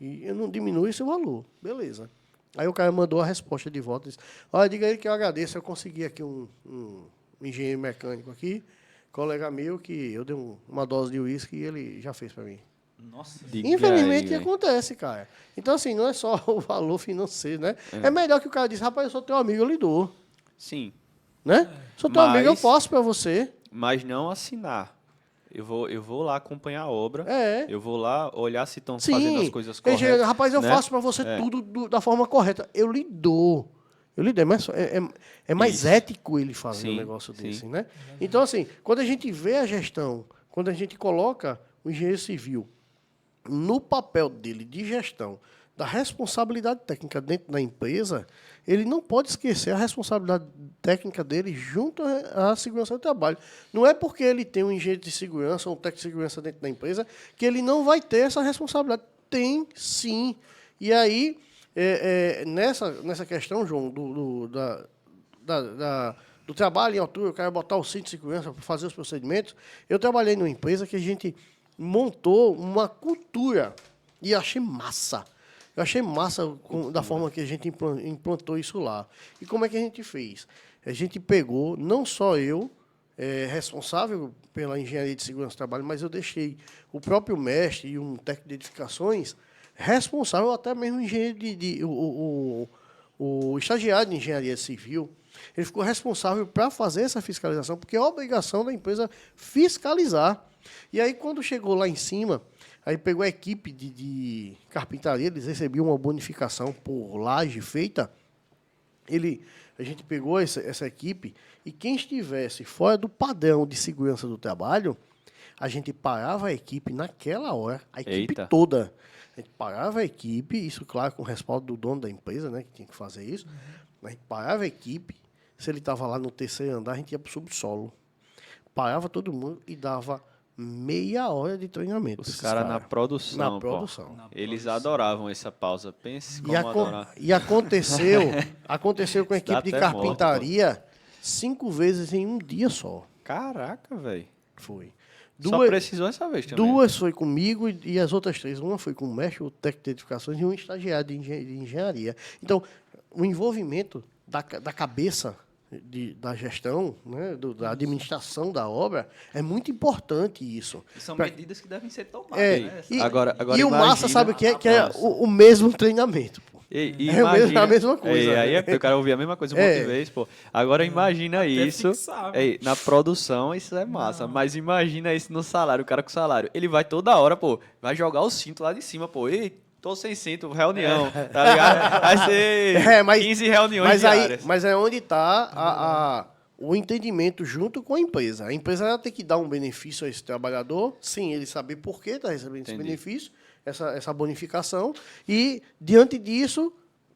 E eu não diminuo esse valor. Beleza. Aí o cara mandou a resposta de volta, disse, olha, diga aí que eu agradeço, eu consegui aqui um engenheiro mecânico aqui, colega meu, que eu dei uma dose de uísque e ele já fez para mim. Nossa. Diga Infelizmente aí, velho. acontece, cara. Então, assim, não é só o valor financeiro, né? É melhor que o cara diz, rapaz, eu sou teu amigo, eu lhe dou. Sim, Né? Sou teu amigo, eu Mas- posso pra você. mas não assinar. Eu vou lá acompanhar a obra. É. Eu vou lá olhar se estão Sim. fazendo as coisas Ele chega, corretas. rapaz, eu né? faço pra você tudo da forma correta. Eu lhe dou. Eu lhe dou. Mas é mais Isso. ético ele fazer um Sim, negócio sim. desse, né? Então, assim, quando a gente vê a gestão, quando a gente coloca o engenheiro civil no papel dele de gestão, da responsabilidade técnica dentro da empresa, ele não pode esquecer a responsabilidade técnica dele junto à segurança do trabalho. Não é porque ele tem um engenheiro de segurança, um técnico de segurança dentro da empresa, que ele não vai ter essa responsabilidade. Tem, sim. E aí, nessa questão, João, do trabalho em altura, eu quero botar o cinto de segurança para fazer os procedimentos, eu trabalhei numa empresa que a gente montou uma cultura e achei massa. Eu achei massa da forma que a gente implantou isso lá. E como é que a gente fez? A gente pegou, não só eu, responsável pela engenharia de segurança do trabalho, mas eu deixei o próprio mestre e um técnico de edificações responsável, até mesmo o engenheiro o estagiário de engenharia civil. Ele ficou responsável para fazer essa fiscalização, porque é obrigação da empresa fiscalizar. E aí, quando chegou lá em cima, aí pegou a equipe de carpintaria, eles recebiam uma bonificação por laje feita. A gente pegou essa equipe e quem estivesse fora do padrão de segurança do trabalho, a gente parava a equipe naquela hora, a equipe Eita. toda. A gente parava a equipe, isso, claro, com o respaldo do dono da empresa, né, que tinha que fazer isso. A gente parava a equipe, se ele estava lá no terceiro andar, a gente ia para o subsolo. Parava todo mundo e dava meia hora de treinamento. Os esses caras na produção. Na pô. produção. Eles adoravam essa pausa. Pense como adorar. E aconteceu com a Dá equipe de até morte, carpintaria 5 vezes em um dia só. Caraca, velho. Foi. Só precisou essa vez também. Duas foi comigo e as outras 3. Uma foi com o mestre, o técnico de edificações e um estagiário de engenharia. Então, o envolvimento da cabeça da gestão, né, da administração da obra, é muito importante isso. E são Pra- medidas que devem ser tomadas, É, né? e, Agora e o massa, imagina- sabe o que é? Que é o mesmo treinamento. Pô. A mesma coisa. Aí eu quero ouvir a mesma coisa um monte de vez, pô. Agora imagina isso. fixar, velho. Na produção, isso é massa. Mas imagina isso no salário, o cara com salário. Ele vai toda hora, pô, vai jogar o cinto lá de cima, pô. Ei, tô sem cinto, reunião, tá ligado? Vai ser 15 reuniões diárias. Mas é onde está o entendimento junto com a empresa. A empresa ela tem que dar um benefício a esse trabalhador, sim, ele saber por que está recebendo esse Entendi. benefício, essa bonificação, e, diante disso,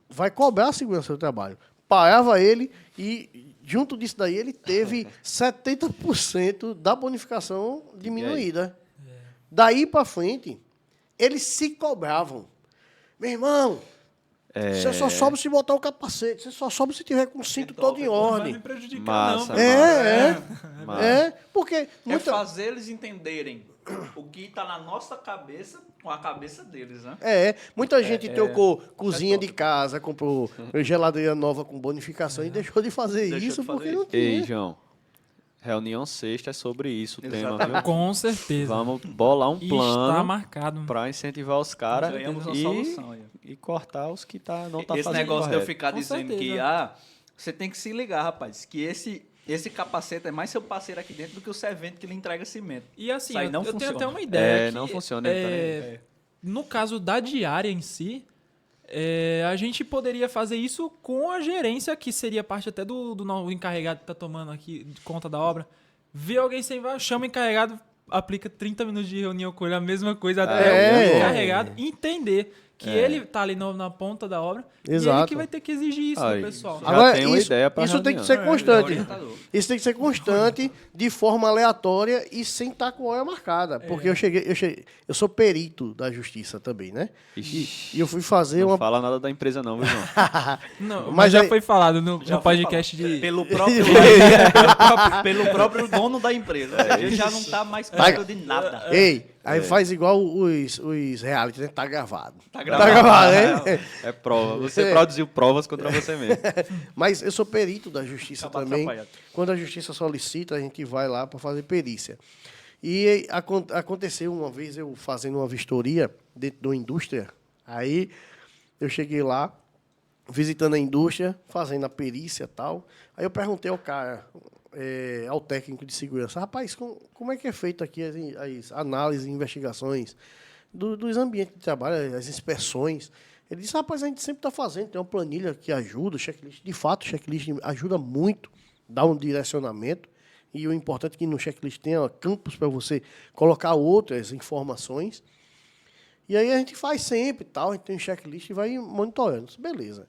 vai cobrar a segurança do trabalho. Parava ele e, junto disso daí, ele teve 70% da bonificação diminuída. Daí para frente, eles se cobravam. Meu irmão, você só sobe se botar o capacete, você só sobe se tiver com o cinto todo em Não vai ordem. me prejudicar, Massa, não. massa. Porque É muita, fazer eles entenderem o que está na nossa cabeça com a cabeça deles, né? muita gente trocou cozinha de casa, comprou geladeira nova com bonificação e deixou de fazer Deixou isso de fazer porque não isso. tinha. Ei, João. Reunião sexta é sobre isso o tema, viu? Com certeza. Vamos bolar um Está plano marcado. para incentivar os caras Ganhamos uma solução aí. e cortar os que não tá Esse fazendo negócio de eu correto. ficar Com dizendo certeza. que você tem que se ligar, rapaz, que esse capacete é mais seu parceiro aqui dentro do que o servente que lhe entrega cimento. E assim, Isso aí eu, não eu tenho funciona. até uma ideia. que, Não funciona. ele tá nem aí. no caso da diária em si, a gente poderia fazer isso com a gerência, que seria parte até do novo encarregado que está tomando aqui de conta da obra. Vê alguém sem vaga, chama o encarregado, aplica 30 minutos de reunião com ele, a mesma coisa, até o encarregado entender que ele tá ali na ponta da obra e ele Exato. que vai ter que exigir isso Aí. do pessoal. Já tem uma ideia pra isso tem que reunião. ser constante. orientador. Isso tem que ser constante, de forma aleatória e sem estar com hora marcada. Porque eu sou perito da justiça também, né? Ixi, E eu fui fazer não uma. fala nada da empresa não, viu, João? Não, Mas mas já aí- foi falado no Já foi podcast falado. de... Pelo pelo próprio dono da empresa. Ele já não tá mais perto de nada. Ei, aí faz igual os reality, né? Tá gravado. Tá gravado, hein? É prova. Você produziu provas contra você mesmo. Mas eu sou perito da justiça Acaba também. atrapalhando. Quando a justiça solicita, a gente vai lá para fazer perícia. E aconteceu uma vez eu fazendo uma vistoria dentro de uma indústria. Aí eu cheguei lá, visitando a indústria, fazendo a perícia e tal. Aí eu perguntei ao cara, ao técnico de segurança, rapaz, como é que é feito aqui as análises e investigações dos ambientes de trabalho, as inspeções? Ele disse, rapaz, a gente sempre está fazendo, tem uma planilha que ajuda, o checklist. De fato, o checklist ajuda muito, dá um direcionamento. E o importante é que no checklist tenha campos para você colocar outras informações. E aí a gente faz sempre, tal, a gente tem um checklist e vai monitorando. Beleza.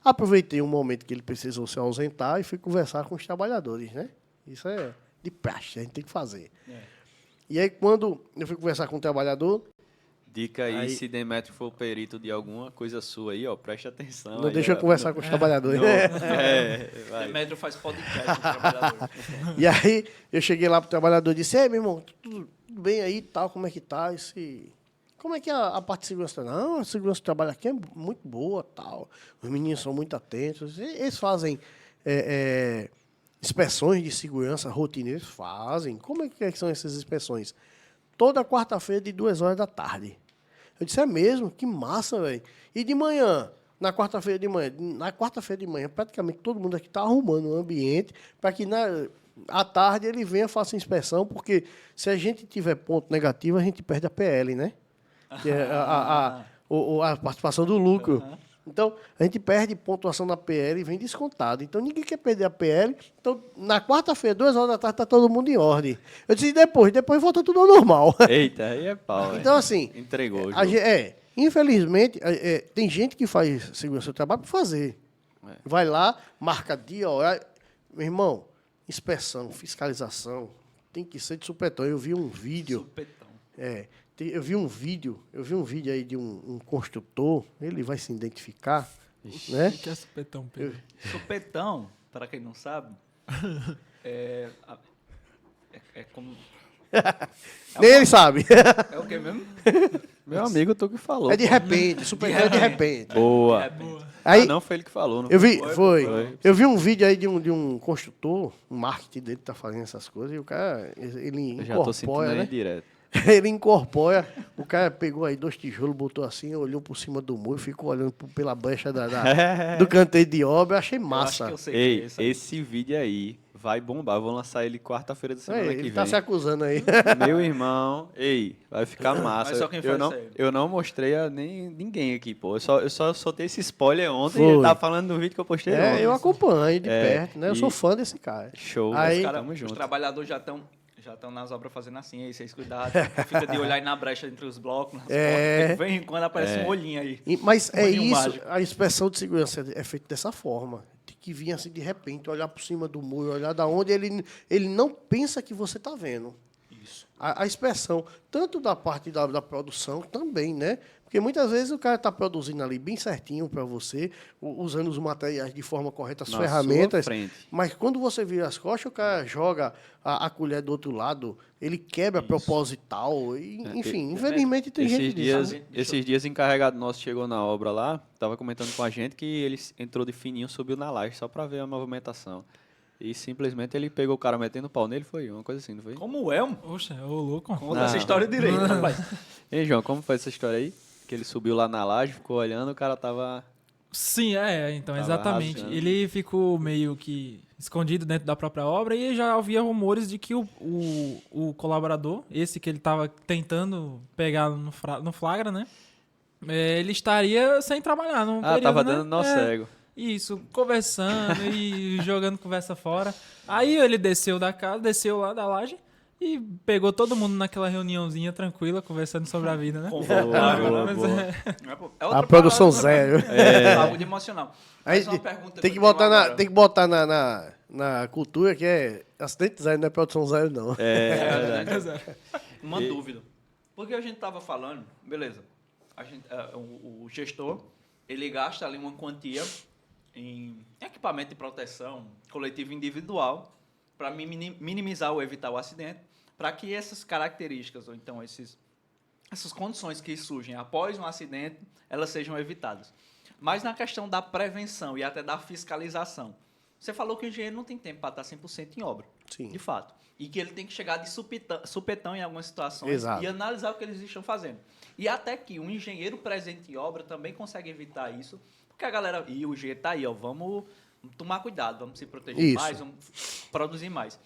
Aproveitei um momento que ele precisou se ausentar e fui conversar com os trabalhadores, né? Isso é de praxe, a gente tem que fazer. E aí, quando eu fui conversar com o trabalhador... Dica aí, se Demetrio for perito de alguma coisa sua aí, ó, preste atenção. Não aí, deixa eu conversar com os trabalhadores. Vai. Demetrio faz podcast com o trabalhador. E aí, eu cheguei lá pro trabalhador e disse, meu irmão, tudo bem aí, tal, como é que tá? Como é que é a parte de segurança? Não, a segurança do trabalho aqui é muito boa, tal. Os meninos são muito atentos. Eles fazem inspeções de segurança rotineiras? Fazem. Como é que são essas inspeções? Toda quarta-feira, de 2 horas da tarde. Eu disse, é mesmo? Que massa, velho. E de manhã? Na quarta-feira de manhã, praticamente todo mundo aqui está arrumando o ambiente para que à tarde ele venha e faça inspeção, porque se a gente tiver ponto negativo, a gente perde a PL, né? Que é a participação do lucro. Então, a gente perde pontuação na PL e vem descontado. Então, ninguém quer perder a PL. Então, na quarta-feira, 2 horas da tarde, está todo mundo em ordem. Eu disse, depois volta tudo ao normal. Eita, aí é pau, Então, assim... Entregou o a jogo. infelizmente, tem gente que faz segurança do trabalho para fazer. Vai lá, marca dia, horário. Meu irmão, inspeção, fiscalização, tem que ser de supetão. Eu vi um vídeo... Supetão. Eu vi um vídeo aí de um construtor, ele vai se identificar, né? O que é supetão, Pedro? Supetão, para quem não sabe, é como... Nem ele sabe. É o que mesmo? Meu amigo, tu que falou. É de repente, supetão é de repente. Boa. Aí, Não foi ele que falou, não eu vi, Foi. eu vi um vídeo aí de um construtor, um marketing dele tá fazendo essas coisas, e o cara, ele Eu já tô sentindo incorpora, aí né? direto. Ele incorpora, o cara pegou aí 2 tijolos, botou assim, olhou por cima do muro, ficou olhando pela brecha do canteiro de obra, eu achei massa. Eu acho que eu sei Ei, que é isso aí. esse vídeo aí vai bombar. Eu vou lançar ele quarta-feira da semana que Ele vem. tá se acusando aí. Meu irmão, vai ficar massa. Mas só quem faz isso aí. Eu não mostrei a ninguém aqui, pô. Eu só soltei esse spoiler ontem Foi. e ele tava falando no vídeo que eu postei ontem. Eu acompanho de É, perto, né? Eu sou e- fã desse cara. Show, Aí- aí, Cara, tamo os junto. trabalhadores já estão nas obras fazendo assim, aí vocês cuidado. Fica de olhar aí na brecha entre os blocos, nas portas. De vez em quando aparece um olhinho aí. Mas é Olhinho isso, mágico. a inspeção de segurança é feita dessa forma. Tem que vir assim de repente, olhar por cima do muro, olhar da onde ele não pensa que você está vendo. Isso. A inspeção, tanto da parte da produção também, né? Porque muitas vezes o cara está produzindo ali bem certinho para você, usando os materiais de forma correta, as Na ferramentas. sua frente. Mas quando você vira as costas, o cara joga a colher do outro lado, ele quebra proposital. Enfim, infelizmente tem gente disso. né? Esses dias, encarregado nosso chegou na obra lá, tava comentando com a gente que ele entrou de fininho, subiu na laje só para ver a movimentação. E simplesmente ele pegou o cara metendo o pau nele, foi uma coisa assim, não foi? Como é, mano? Oxa, ô louco. Conta essa história direito, rapaz. Ei, João, como foi essa história aí? Que ele subiu lá na laje, ficou olhando, o cara tava... Sim, então, Tava exatamente. rasgando. Ele ficou meio que escondido dentro da própria obra e já havia rumores de que o colaborador, esse que ele estava tentando pegar no flagra, né? Ele estaria sem trabalhar. Num período, tava né? dando nó cego. Isso, conversando e jogando conversa fora. Aí ele desceu da casa, desceu lá da laje e pegou todo mundo naquela reuniãozinha tranquila, conversando sobre a vida, né? Confortável, Boa, né? boa. É outra A produção parada, zero. né? Saúde emocional. Aí Mas uma pergunta tem que eu botar, tenho agora. tem que botar na cultura que é acidente zero, não é produção zero, não. É verdade. Uma dúvida. Porque a gente tava falando, beleza, o gestor, ele gasta ali uma quantia em equipamento de proteção coletivo individual para minimizar ou evitar o acidente, para que essas características, ou então essas condições que surgem após um acidente, elas sejam evitadas. Mas na questão da prevenção e até da fiscalização, Você falou que o engenheiro não tem tempo para estar 100% em obra. Sim. De fato. E que ele tem que chegar de supetão em algumas situações Exato. e analisar o que eles estão fazendo. E até que um engenheiro presente em obra também consegue evitar isso, porque a galera... E o engenheiro está aí, ó, vamos tomar cuidado, vamos se proteger Isso. mais, vamos produzir mais.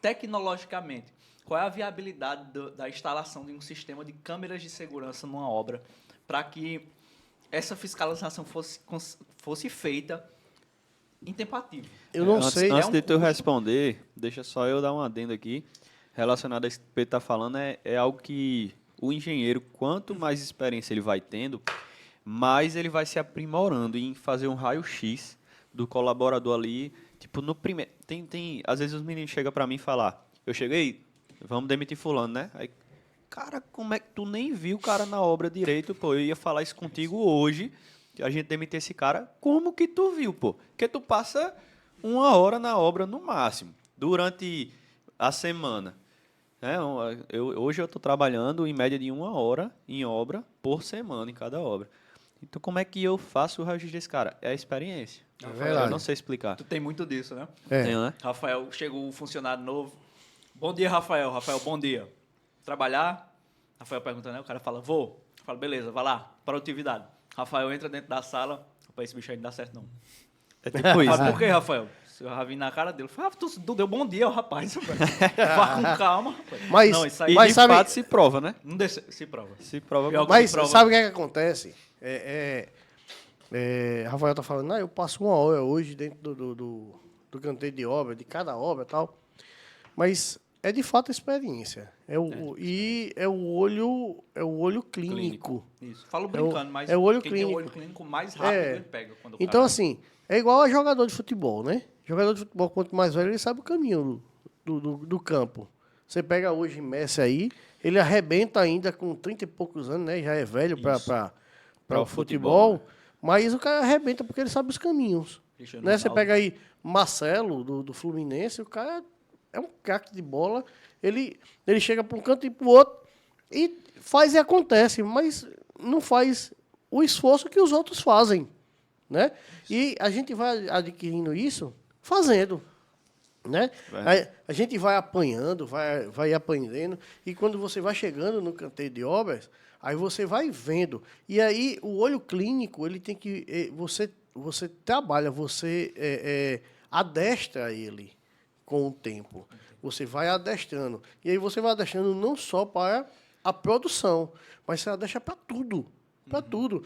Tecnologicamente, qual é a viabilidade da instalação de um sistema de câmeras de segurança numa obra para que essa fiscalização fosse feita em tempo ativo? Eu não antes, sei. Antes É um de tu custo. responder, deixa só eu dar um adendo aqui. Relacionado a isso que o Pedro está falando, é algo que o engenheiro, quanto mais experiência ele vai tendo, mais ele vai se aprimorando em fazer um raio-x do colaborador ali. Tipo, no primeiro... Às vezes os meninos chegam para mim e falam, eu cheguei, vamos demitir fulano, né? Aí, cara, como é que tu nem viu o cara na obra direito, pô? Eu ia falar isso contigo hoje, que a gente demitir esse cara. Como que tu viu, pô? Porque tu passa 1 hora na obra no máximo, durante a semana. Né? Hoje eu estou trabalhando em média de 1 hora em obra por semana, em cada obra. Então, como é que eu faço o raio-x desse cara? É a experiência. É verdade. Eu não sei explicar. Tu tem muito disso, né? É. Tenho, né? Rafael, chegou um funcionário novo. Bom dia, Rafael. Rafael, bom dia. Trabalhar? Rafael pergunta, né? O cara fala, vou. Fala, beleza, vai lá. Produtividade. Rafael entra dentro da sala. Rapaz, esse bicho aí não dá certo, não. É tipo isso. Fala, por que, Rafael? Eu já vi na cara dele. Fala, tu deu bom dia, rapaz. Vá com calma, rapaz. Mas, Não, isso aí E mas de sabe, fato se prova, né? não deixa, se prova. Se prova. Pior que mas se prova. sabe o que é que acontece? Rafael tá falando, eu passo 1 hora hoje dentro do canteiro de obra, de cada obra e tal. Mas é de fato a experiência. E é o olho clínico. Isso. Falo brincando, mas é o olho quem clínico. tem o olho clínico mais rápido É. ele pega. Quando o Então, cara... assim, é igual a jogador de futebol, né? Jogador de futebol, quanto mais velho, ele sabe o caminho do campo. Você pega hoje Messi aí, ele arrebenta ainda com 30 e poucos anos, né? Já é velho para o futebol. né? Mas o cara arrebenta porque ele sabe os caminhos. Cristiano Né? Você Ronaldo. pega aí Marcelo, do Fluminense, o cara é um craque de bola. Ele chega para um canto e para o outro e faz e acontece, mas não faz o esforço que os outros fazem. Né? E a gente vai adquirindo isso fazendo. Né? A gente vai apanhando, vai aprendendo, e quando você vai chegando no canteiro de obras, aí você vai vendo. E aí o olho clínico, ele tem que... Você trabalha, você adestra ele com o tempo. Você vai adestrando. E aí você vai adestrando não só para a produção, mas você adestra para tudo. Para tudo.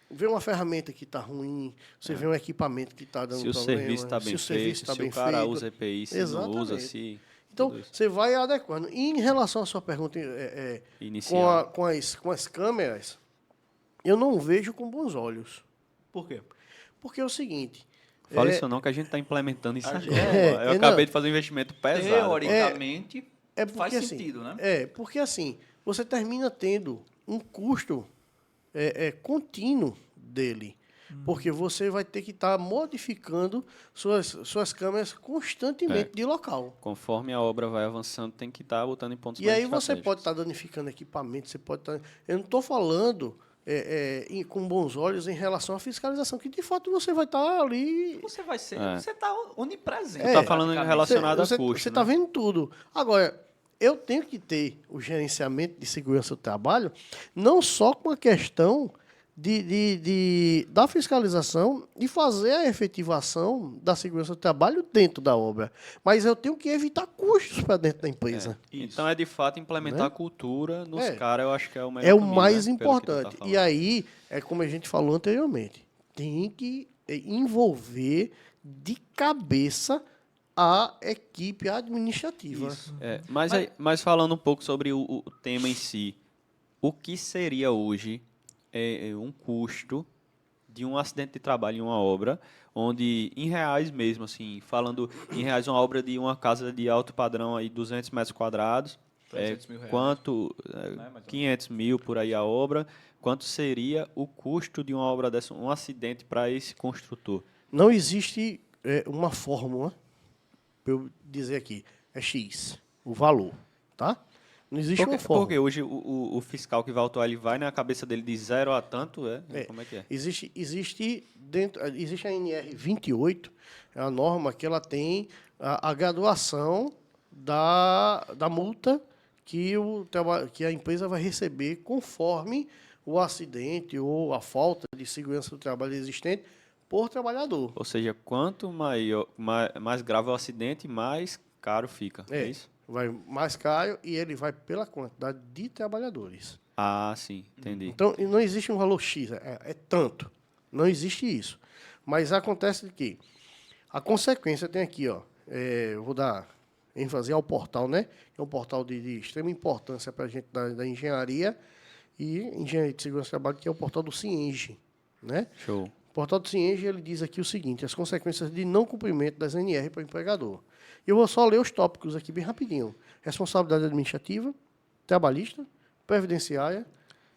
Vê uma ferramenta que está ruim, você vê um equipamento que está dando Se o problema. serviço está bem se o serviço feito, está se bem o cara feito. usa EPI, se não usa, Exatamente. se... Então, tudo isso. você vai adequando. E em relação à sua pergunta Inicial. com as câmeras, eu não vejo com bons olhos. Por quê? Porque é o seguinte... Fala isso não, que a gente está implementando isso agora. Eu não. acabei de fazer um investimento pesado. Teoricamente, porque, faz assim, sentido, né? Porque assim, você termina tendo um custo contínuo dele. Porque você vai ter que estar modificando suas câmeras constantemente de local. Conforme a obra vai avançando, tem que estar botando em pontos E mais aí você estratégicos. pode estar danificando equipamento, você pode estar... Eu não estou falando com bons olhos em relação à fiscalização, que de fato você vai estar ali... Você vai ser... É. Você está onipresente. Tu tá falando em praticamente. relacionado a custo, Você né? está vendo tudo. Agora, eu tenho que ter o gerenciamento de segurança do trabalho, não só com a questão da fiscalização e fazer a efetivação da segurança do trabalho dentro da obra. Mas eu tenho que evitar custos para dentro da empresa. Então é de fato implementar a cultura nos caras, eu acho que é o melhor É o caminho, mais né? Pelo que tu tá importante. falando. E aí, é como a gente falou anteriormente, tem que envolver de cabeça a equipe administrativa. Mas falando um pouco sobre o tema em si, o que seria hoje um custo de um acidente de trabalho em uma obra, onde em reais mesmo, assim, falando em reais, uma obra de uma casa de alto padrão, aí 200 metros quadrados, 300 mil reais. quanto, mais ou menos. 500 mil por aí a obra, quanto seria o custo de uma obra dessa, um acidente para esse construtor? Não existe uma fórmula para eu dizer aqui. É X, o valor, tá? Não existe uma forma. Porque hoje o fiscal que vai autuar, ele vai na cabeça dele de 0 a tanto, Como é que é? Existe a NR 28, é a norma que ela tem a graduação da multa que a empresa vai receber conforme o acidente ou a falta de segurança do trabalho existente por trabalhador. Ou seja, quanto mais grave o acidente, mais caro fica. É isso? Vai mais caro e ele vai pela quantidade de trabalhadores. Ah, sim, entendi. Então, não existe um valor X, é tanto. Não existe isso. Mas acontece que a consequência tem aqui, ó. Eu vou dar ênfase ao portal, né? É um portal de extrema importância para a gente da engenharia e engenharia de segurança do trabalho, que é o portal do Cienge, né? Show. O portal do Cienge, ele diz aqui o seguinte: as consequências de não cumprimento das NR para o empregador. Eu vou só ler os tópicos aqui bem rapidinho. Responsabilidade administrativa, trabalhista, previdenciária,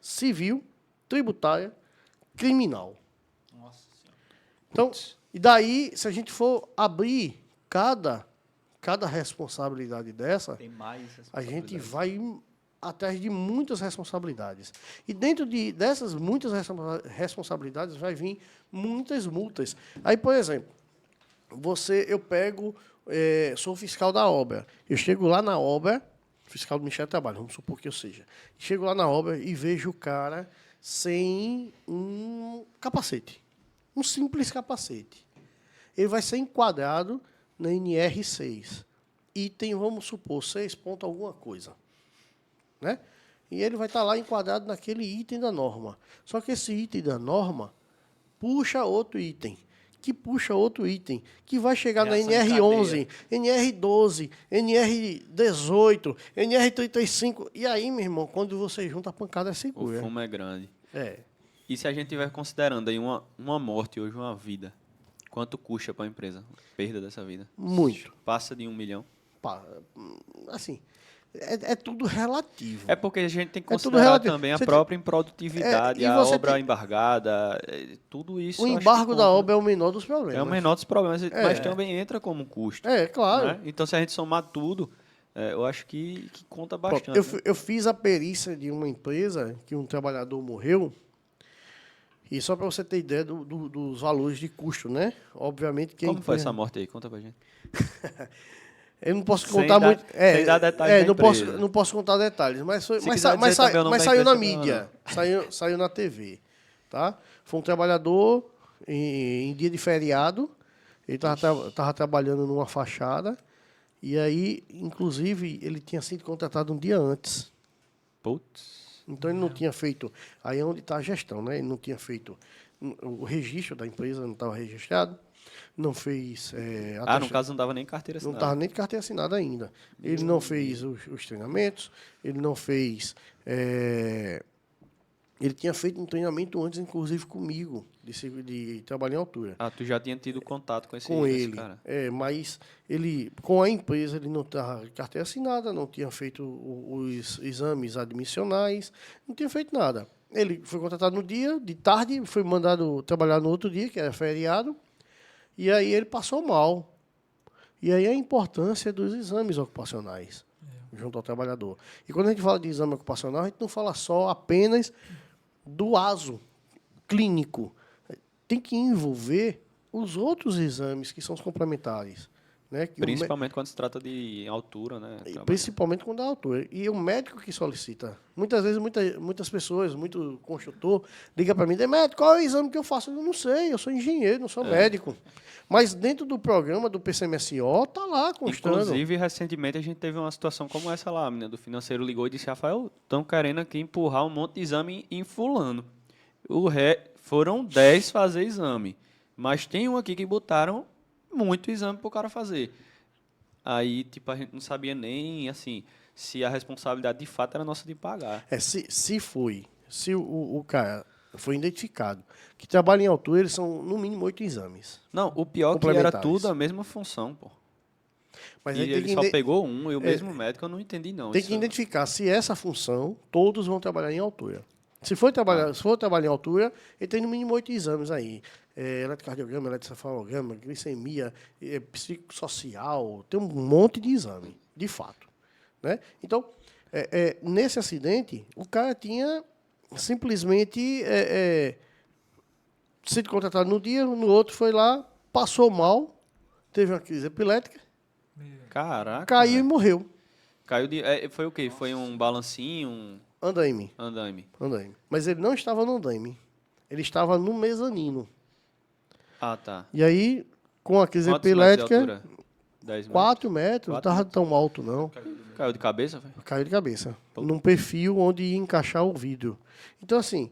civil, tributária, criminal. Nossa Senhora. Então, e daí, se a gente for abrir cada responsabilidade dessa, Tem mais a gente responsabilidade. vai atrás de muitas responsabilidades. E dentro dessas muitas responsabilidades vai vir muitas multas. Aí, por exemplo, eu pego, sou fiscal da obra. Eu chego lá na obra, fiscal do Ministério do Trabalho, vamos supor que eu seja. Chego lá na obra e vejo o cara sem um capacete. Um simples capacete. Ele vai ser enquadrado na NR6. Item, vamos supor, 6 ponto alguma coisa. Né? E ele vai estar lá enquadrado naquele item da norma. Só que esse item da norma puxa outro item, que puxa outro item, que vai chegar na Reação em NR11, NR12, NR18, NR35. E aí, meu irmão, quando você junta, a pancada é O segura. fumo é grande. É. E se a gente estiver considerando aí uma morte hoje, uma vida, quanto custa para a empresa a perda dessa vida? Muito. Passa de 1 milhão? Assim, é tudo relativo. É porque a gente tem que É tudo considerar relativo. também a Você própria improdutividade, e a você obra tem- embargada, tudo isso. O eu acho que embargo da conta. obra é o menor dos problemas. É o menor dos problemas, mas também entra como custo. Claro. Né? Então, se a gente somar tudo, eu acho que conta Pronto, bastante. né? eu fiz a perícia de uma empresa que um trabalhador morreu. E só para você ter ideia dos valores de custo, né? Obviamente que Como foi essa morte aí? Conta pra gente. Eu não posso Sem contar dar- muito. sem dar detalhes da empresa. não posso contar detalhes, mas Se quiser dizer também o nome da saiu na empresa, mídia, saiu na TV, tá? Foi um trabalhador em dia de feriado, ele estava trabalhando numa fachada e aí, inclusive, ele tinha sido contratado um dia antes. Putz. Então ele não tinha feito, aí é onde está a gestão, né? Ele não tinha feito o registro da empresa, não estava registrado, não fez No caso não dava nem carteira não assinada. estava nem de carteira assinada ainda. Ele não fez os treinamentos, ele não fez. Ele tinha feito um treinamento antes, inclusive comigo, de trabalho em altura. Tu já tinha tido contato com esse cara. Mas ele, com a empresa, ele não estava de carteira assinada, não tinha feito os exames admissionais, não tinha feito nada. Ele foi contratado no dia, de tarde, foi mandado trabalhar no outro dia, que era feriado, e aí ele passou mal. E aí a importância dos exames ocupacionais junto ao trabalhador. E quando a gente fala de exame ocupacional, a gente não fala só apenas do ASO clínico. Tem que envolver os outros exames que são os complementares. Né? Que Principalmente quando se trata de altura, né? principalmente quando é altura. E o médico que solicita. Muitas vezes, muitas pessoas, muito construtor, liga para mim, Demetrio, qual é o exame que eu faço? Eu não sei, eu sou engenheiro, não sou médico. Mas dentro do programa do PCMSO, está lá constando. Inclusive, recentemente a gente teve uma situação como essa lá, a menina do financeiro ligou e disse, Rafael, estão querendo aqui empurrar um monte de exame em fulano. Foram 10 fazer exame, mas tem um aqui que botaram muito exame para o cara fazer. Aí, tipo, a gente não sabia nem, assim, se a responsabilidade de fato era nossa de pagar. Se o cara foi identificado que trabalha em altura, eles são no mínimo 8 exames. Não, o pior é que era tudo a mesma função, pô. Mas E aí ele só pegou um, e o mesmo médico eu não entendi, não. Tem que identificar se essa função, todos vão trabalhar em altura. Se for trabalhar em altura, ele tem no mínimo 8 exames aí. Eletrocardiograma, eletrocefalograma, glicemia, psicossocial, tem um monte de exame, de fato. Né? Então, Nesse acidente, o cara tinha simplesmente sido contratado no dia, no outro foi lá, passou mal, teve uma crise epilética, Caraca. caiu e velho. morreu. Caiu de. Foi o quê? Foi um balancinho, um Andaime. andaime. Mas ele não estava no andaime. Ele estava no mezanino. Ah, tá. E aí, com a crise Quantos metros de epilética, altura? 10 metros. 4 metros, não 4 estava metros. tão alto, não. Caiu de cabeça, velho? Caiu de cabeça. Num perfil onde ia encaixar o vidro. Então, assim,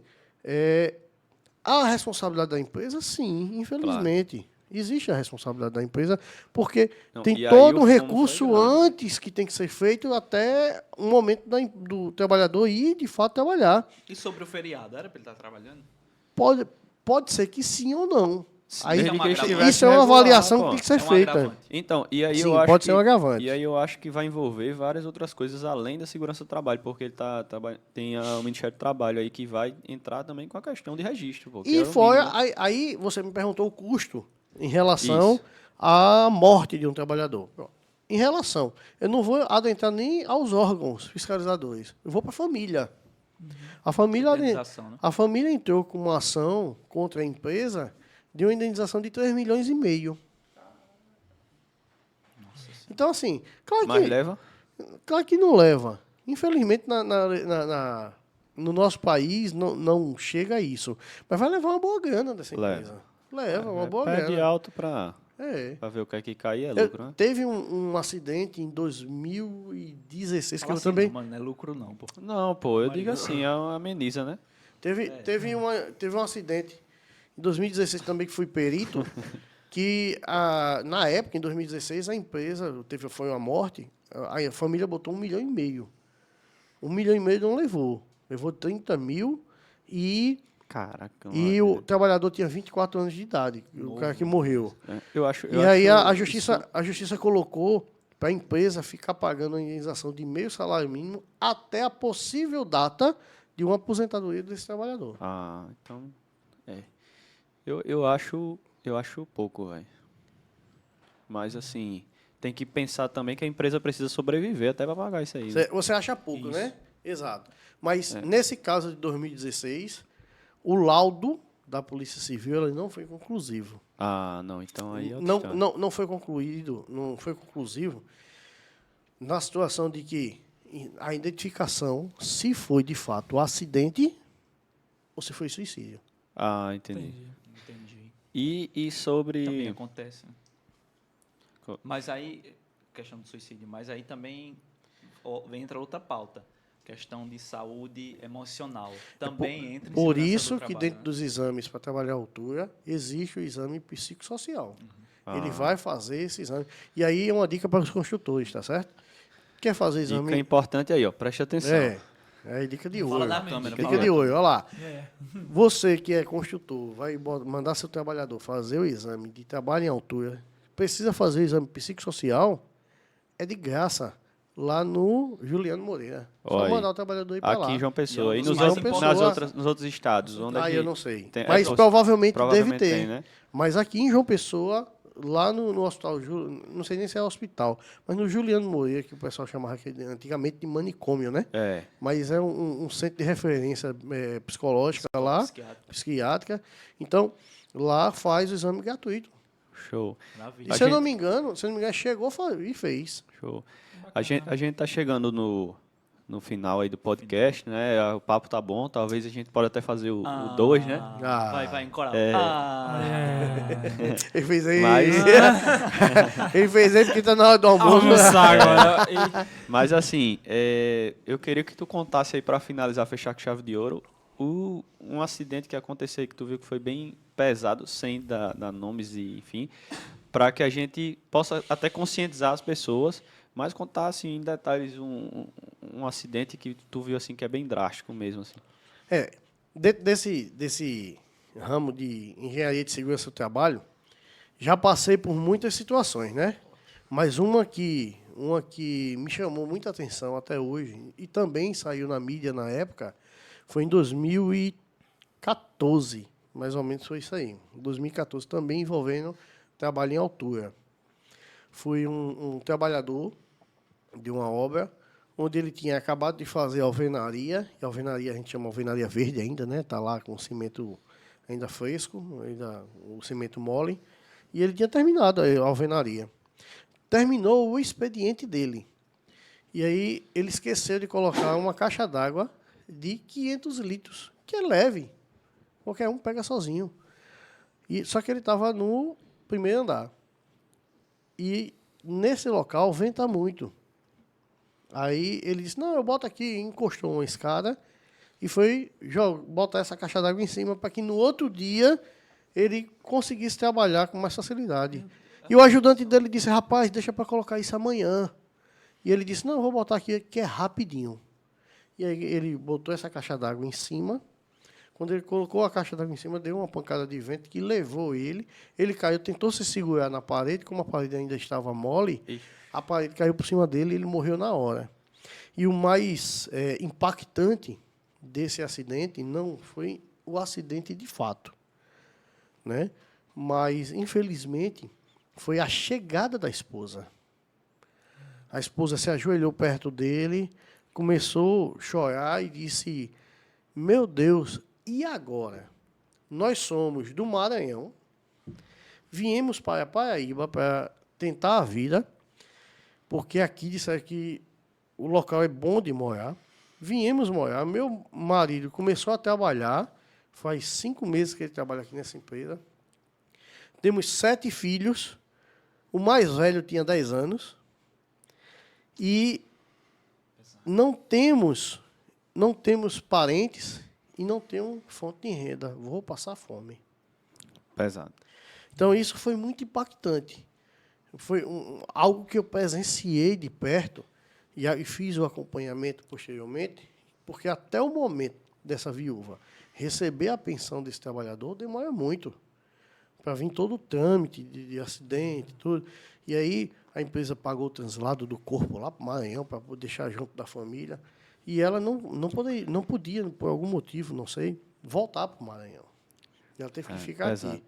a responsabilidade da empresa, sim, infelizmente. Existe a responsabilidade da empresa, porque Não, tem e aí todo o um fumo recurso foi grande. antes que tem que ser feito até um momento do trabalhador ir, de fato, trabalhar. E sobre o feriado, era pra ele estar trabalhando? Pode ser que sim ou não. Aí, Isso é um agravante. isso é uma regular, avaliação pô. que tem que ser É um feita. agravante. Então, e aí Sim, eu acho pode que, ser um agravante. E aí eu acho que vai envolver várias outras coisas além da segurança do trabalho, porque ele tem o Ministério do Trabalho aí que vai entrar também com a questão de registro. Pô, que E é o fora, mínimo, né? aí você me perguntou o custo em relação Isso. à morte de um trabalhador. Pronto. Em relação, eu não vou adentrar nem aos órgãos fiscalizadores, eu vou para a família. Indenização, né? A família entrou com uma ação contra a empresa de uma indenização de 3,5 milhões. Então, assim, Mas leva. claro que não leva. Infelizmente, no nosso país, não chega a isso. Mas vai levar uma boa grana dessa Leva. empresa. Leva uma boa Pede grana. alto pra ver o que é que cai é lucro, né? Teve um acidente em 2016 que Fala eu assim, também... não, mano, não é lucro não, pô. Não, pô, eu digo assim, ameniza, né? Teve um acidente em 2016 também que fui perito, que na época, em 2016, a empresa foi uma morte, a família botou 1,5 milhão. 1,5 milhão não levou. Levou 30 mil Caraca. e o trabalhador tinha 24 anos de idade, o cara que morreu. Eu acho. E aí a justiça colocou para a empresa ficar pagando a indenização de meio salário mínimo até a possível data de uma aposentadoria desse trabalhador. Ah, então. Eu acho pouco, velho. Mas assim, tem que pensar também que a empresa precisa sobreviver até para pagar isso aí. Né? Você acha pouco, né? Exato. Mas nesse caso de 2016, o laudo da Polícia Civil ele não foi conclusivo. Ah, não, então aí é outra história. Não foi concluído, não foi conclusivo na situação de que a identificação se foi de fato acidente ou se foi suicídio. Ah, entendi. Entendi. E Também sobre. acontece. Né? Mas aí, questão do suicídio, mas aí também entra outra pauta. Questão de saúde emocional. Também entra em Por segurança isso do que trabalho, dentro né? dos exames para trabalhar a altura, existe o exame psicossocial. Ah. Ele vai fazer esse exame. E aí é uma dica para os construtores, tá certo? Quer fazer exame... Dica importante aí, ó. Preste atenção. É dica de Fala ouro. na câmera, Dica fala de na ouro, olha lá. É. Você que é construtor, vai mandar seu trabalhador fazer o exame de trabalho em altura, precisa fazer o exame psicossocial, é de graça, lá no Juliano Moreira. Só Olha aí. mandar o trabalhador ir para lá. Aqui em João Pessoa. E E os nos, mais nos outros estados. Onde é que Eu não sei. tem- Mas é, provavelmente provavelmente deve ter. tem, né? Mas aqui em João Pessoa, lá no hospital, não sei nem se é hospital, mas no Juliano Moreira, que o pessoal chamava antigamente de manicômio, né? É. Mas é um centro de referência psicológica lá, psiquiátrica. Então, lá faz o exame gratuito. Show. Na E vida. se eu não me engano, chegou e fez. Show. A gente tá chegando no final aí do podcast, né? O papo tá bom. Talvez a gente pode até fazer o 2, né? Vai encorar. Ele fez aí. Mas, Ele fez aí porque tá na hora do almoço. Almoçar agora. E- mas assim, eu queria que tu contasse aí pra finalizar, fechar com chave de ouro, um acidente que aconteceu aí que tu viu que foi bem pesado, sem dar nomes e enfim, para que a gente possa até conscientizar as pessoas, mas contar assim em detalhes um acidente que tu viu assim que é bem drástico mesmo assim. Dentro desse ramo de engenharia de segurança do trabalho, já passei por muitas situações, né? Mas uma que me chamou muita atenção até hoje, e também saiu na mídia na época, foi em 2014, mais ou menos foi isso aí. 2014, também envolvendo trabalho em altura. Fui um trabalhador de uma obra onde ele tinha acabado de fazer a alvenaria, e a alvenaria a gente chama alvenaria verde ainda, né? Tá lá com o cimento ainda fresco, ainda o cimento mole, e ele tinha terminado a alvenaria. Terminou o expediente dele. E aí ele esqueceu de colocar uma caixa d'água de 500 litros, que é leve. Qualquer um pega sozinho. Só que ele estava no primeiro andar. E nesse local venta muito. Aí ele disse, não, eu boto aqui, encostou uma escada e foi botar essa caixa d'água em cima para que no outro dia ele conseguisse trabalhar com mais facilidade. E o ajudante dele disse, rapaz, deixa para colocar isso amanhã. E ele disse, não, eu vou botar aqui que é rapidinho. E aí ele botou essa caixa d'água em cima. Quando ele colocou a caixa d'água em cima, deu uma pancada de vento que levou ele. Ele caiu, tentou se segurar na parede, como a parede ainda estava mole, a parede caiu por cima dele e ele morreu na hora. E o mais impactante desse acidente não foi o acidente de fato, né? Mas, infelizmente, foi a chegada da esposa. A esposa se ajoelhou perto dele, começou a chorar e disse, meu Deus, e agora? Nós somos do Maranhão, viemos para Paraíba para tentar a vida, porque aqui disseram que o local é bom de morar. Viemos morar, meu marido começou a trabalhar, faz 5 meses que ele trabalha aqui nessa empresa. Temos 7 filhos, o mais velho tinha 10 anos, e não temos parentes e não temos fonte de renda. Vou passar fome. Pesado. Então, isso foi muito impactante. Foi algo que eu presenciei de perto e fiz o acompanhamento posteriormente, porque até o momento dessa viúva receber a pensão desse trabalhador demora muito para vir todo o trâmite de acidente, tudo. E aí a empresa pagou o translado do corpo lá para o Maranhão para deixar junto da família. E ela não podia, por algum motivo, não sei, voltar para o Maranhão. Ela teve que ficar aqui.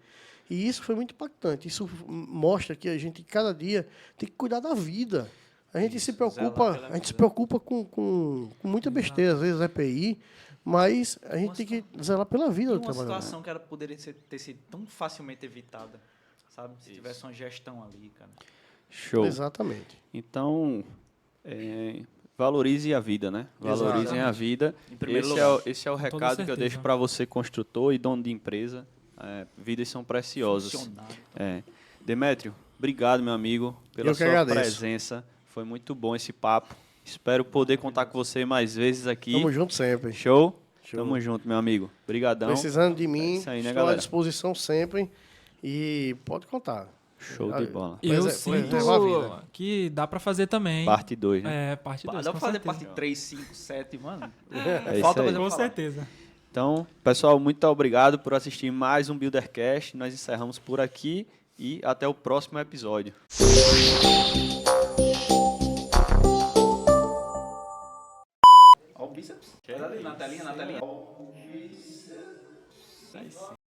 E isso foi muito impactante. Isso mostra que a gente, cada dia, tem que cuidar da vida. A gente se preocupa com muita besteira, às vezes EPI, mas a gente tem que zelar pela vida do trabalhador. Uma situação que ela poderia ter sido tão facilmente evitada, sabe? Se tivesse uma gestão ali, cara. Show. Exatamente. Então, valorize a vida, né? Valorizem a vida. Esse é o recado que eu deixo para você, construtor e dono de empresa. Vidas são preciosas. Demétrio, obrigado, meu amigo, pela sua presença. Foi muito bom esse papo. Espero poder contar com você mais vezes aqui. Tamo junto sempre. Show? Tamo junto, meu amigo. Obrigadão. Precisando de mim, isso aí, né, estou galera? à disposição sempre e pode contar. Show de bola. Eu sinto que dá pra fazer também. Parte 2, né? Parte 2. Dá pra fazer parte 3, 5, 7, mano. Falta coisa com certeza. Então, pessoal, muito obrigado por assistir mais um Buildercast. Nós encerramos por aqui e até o próximo episódio. Ó o bíceps. Na telinha.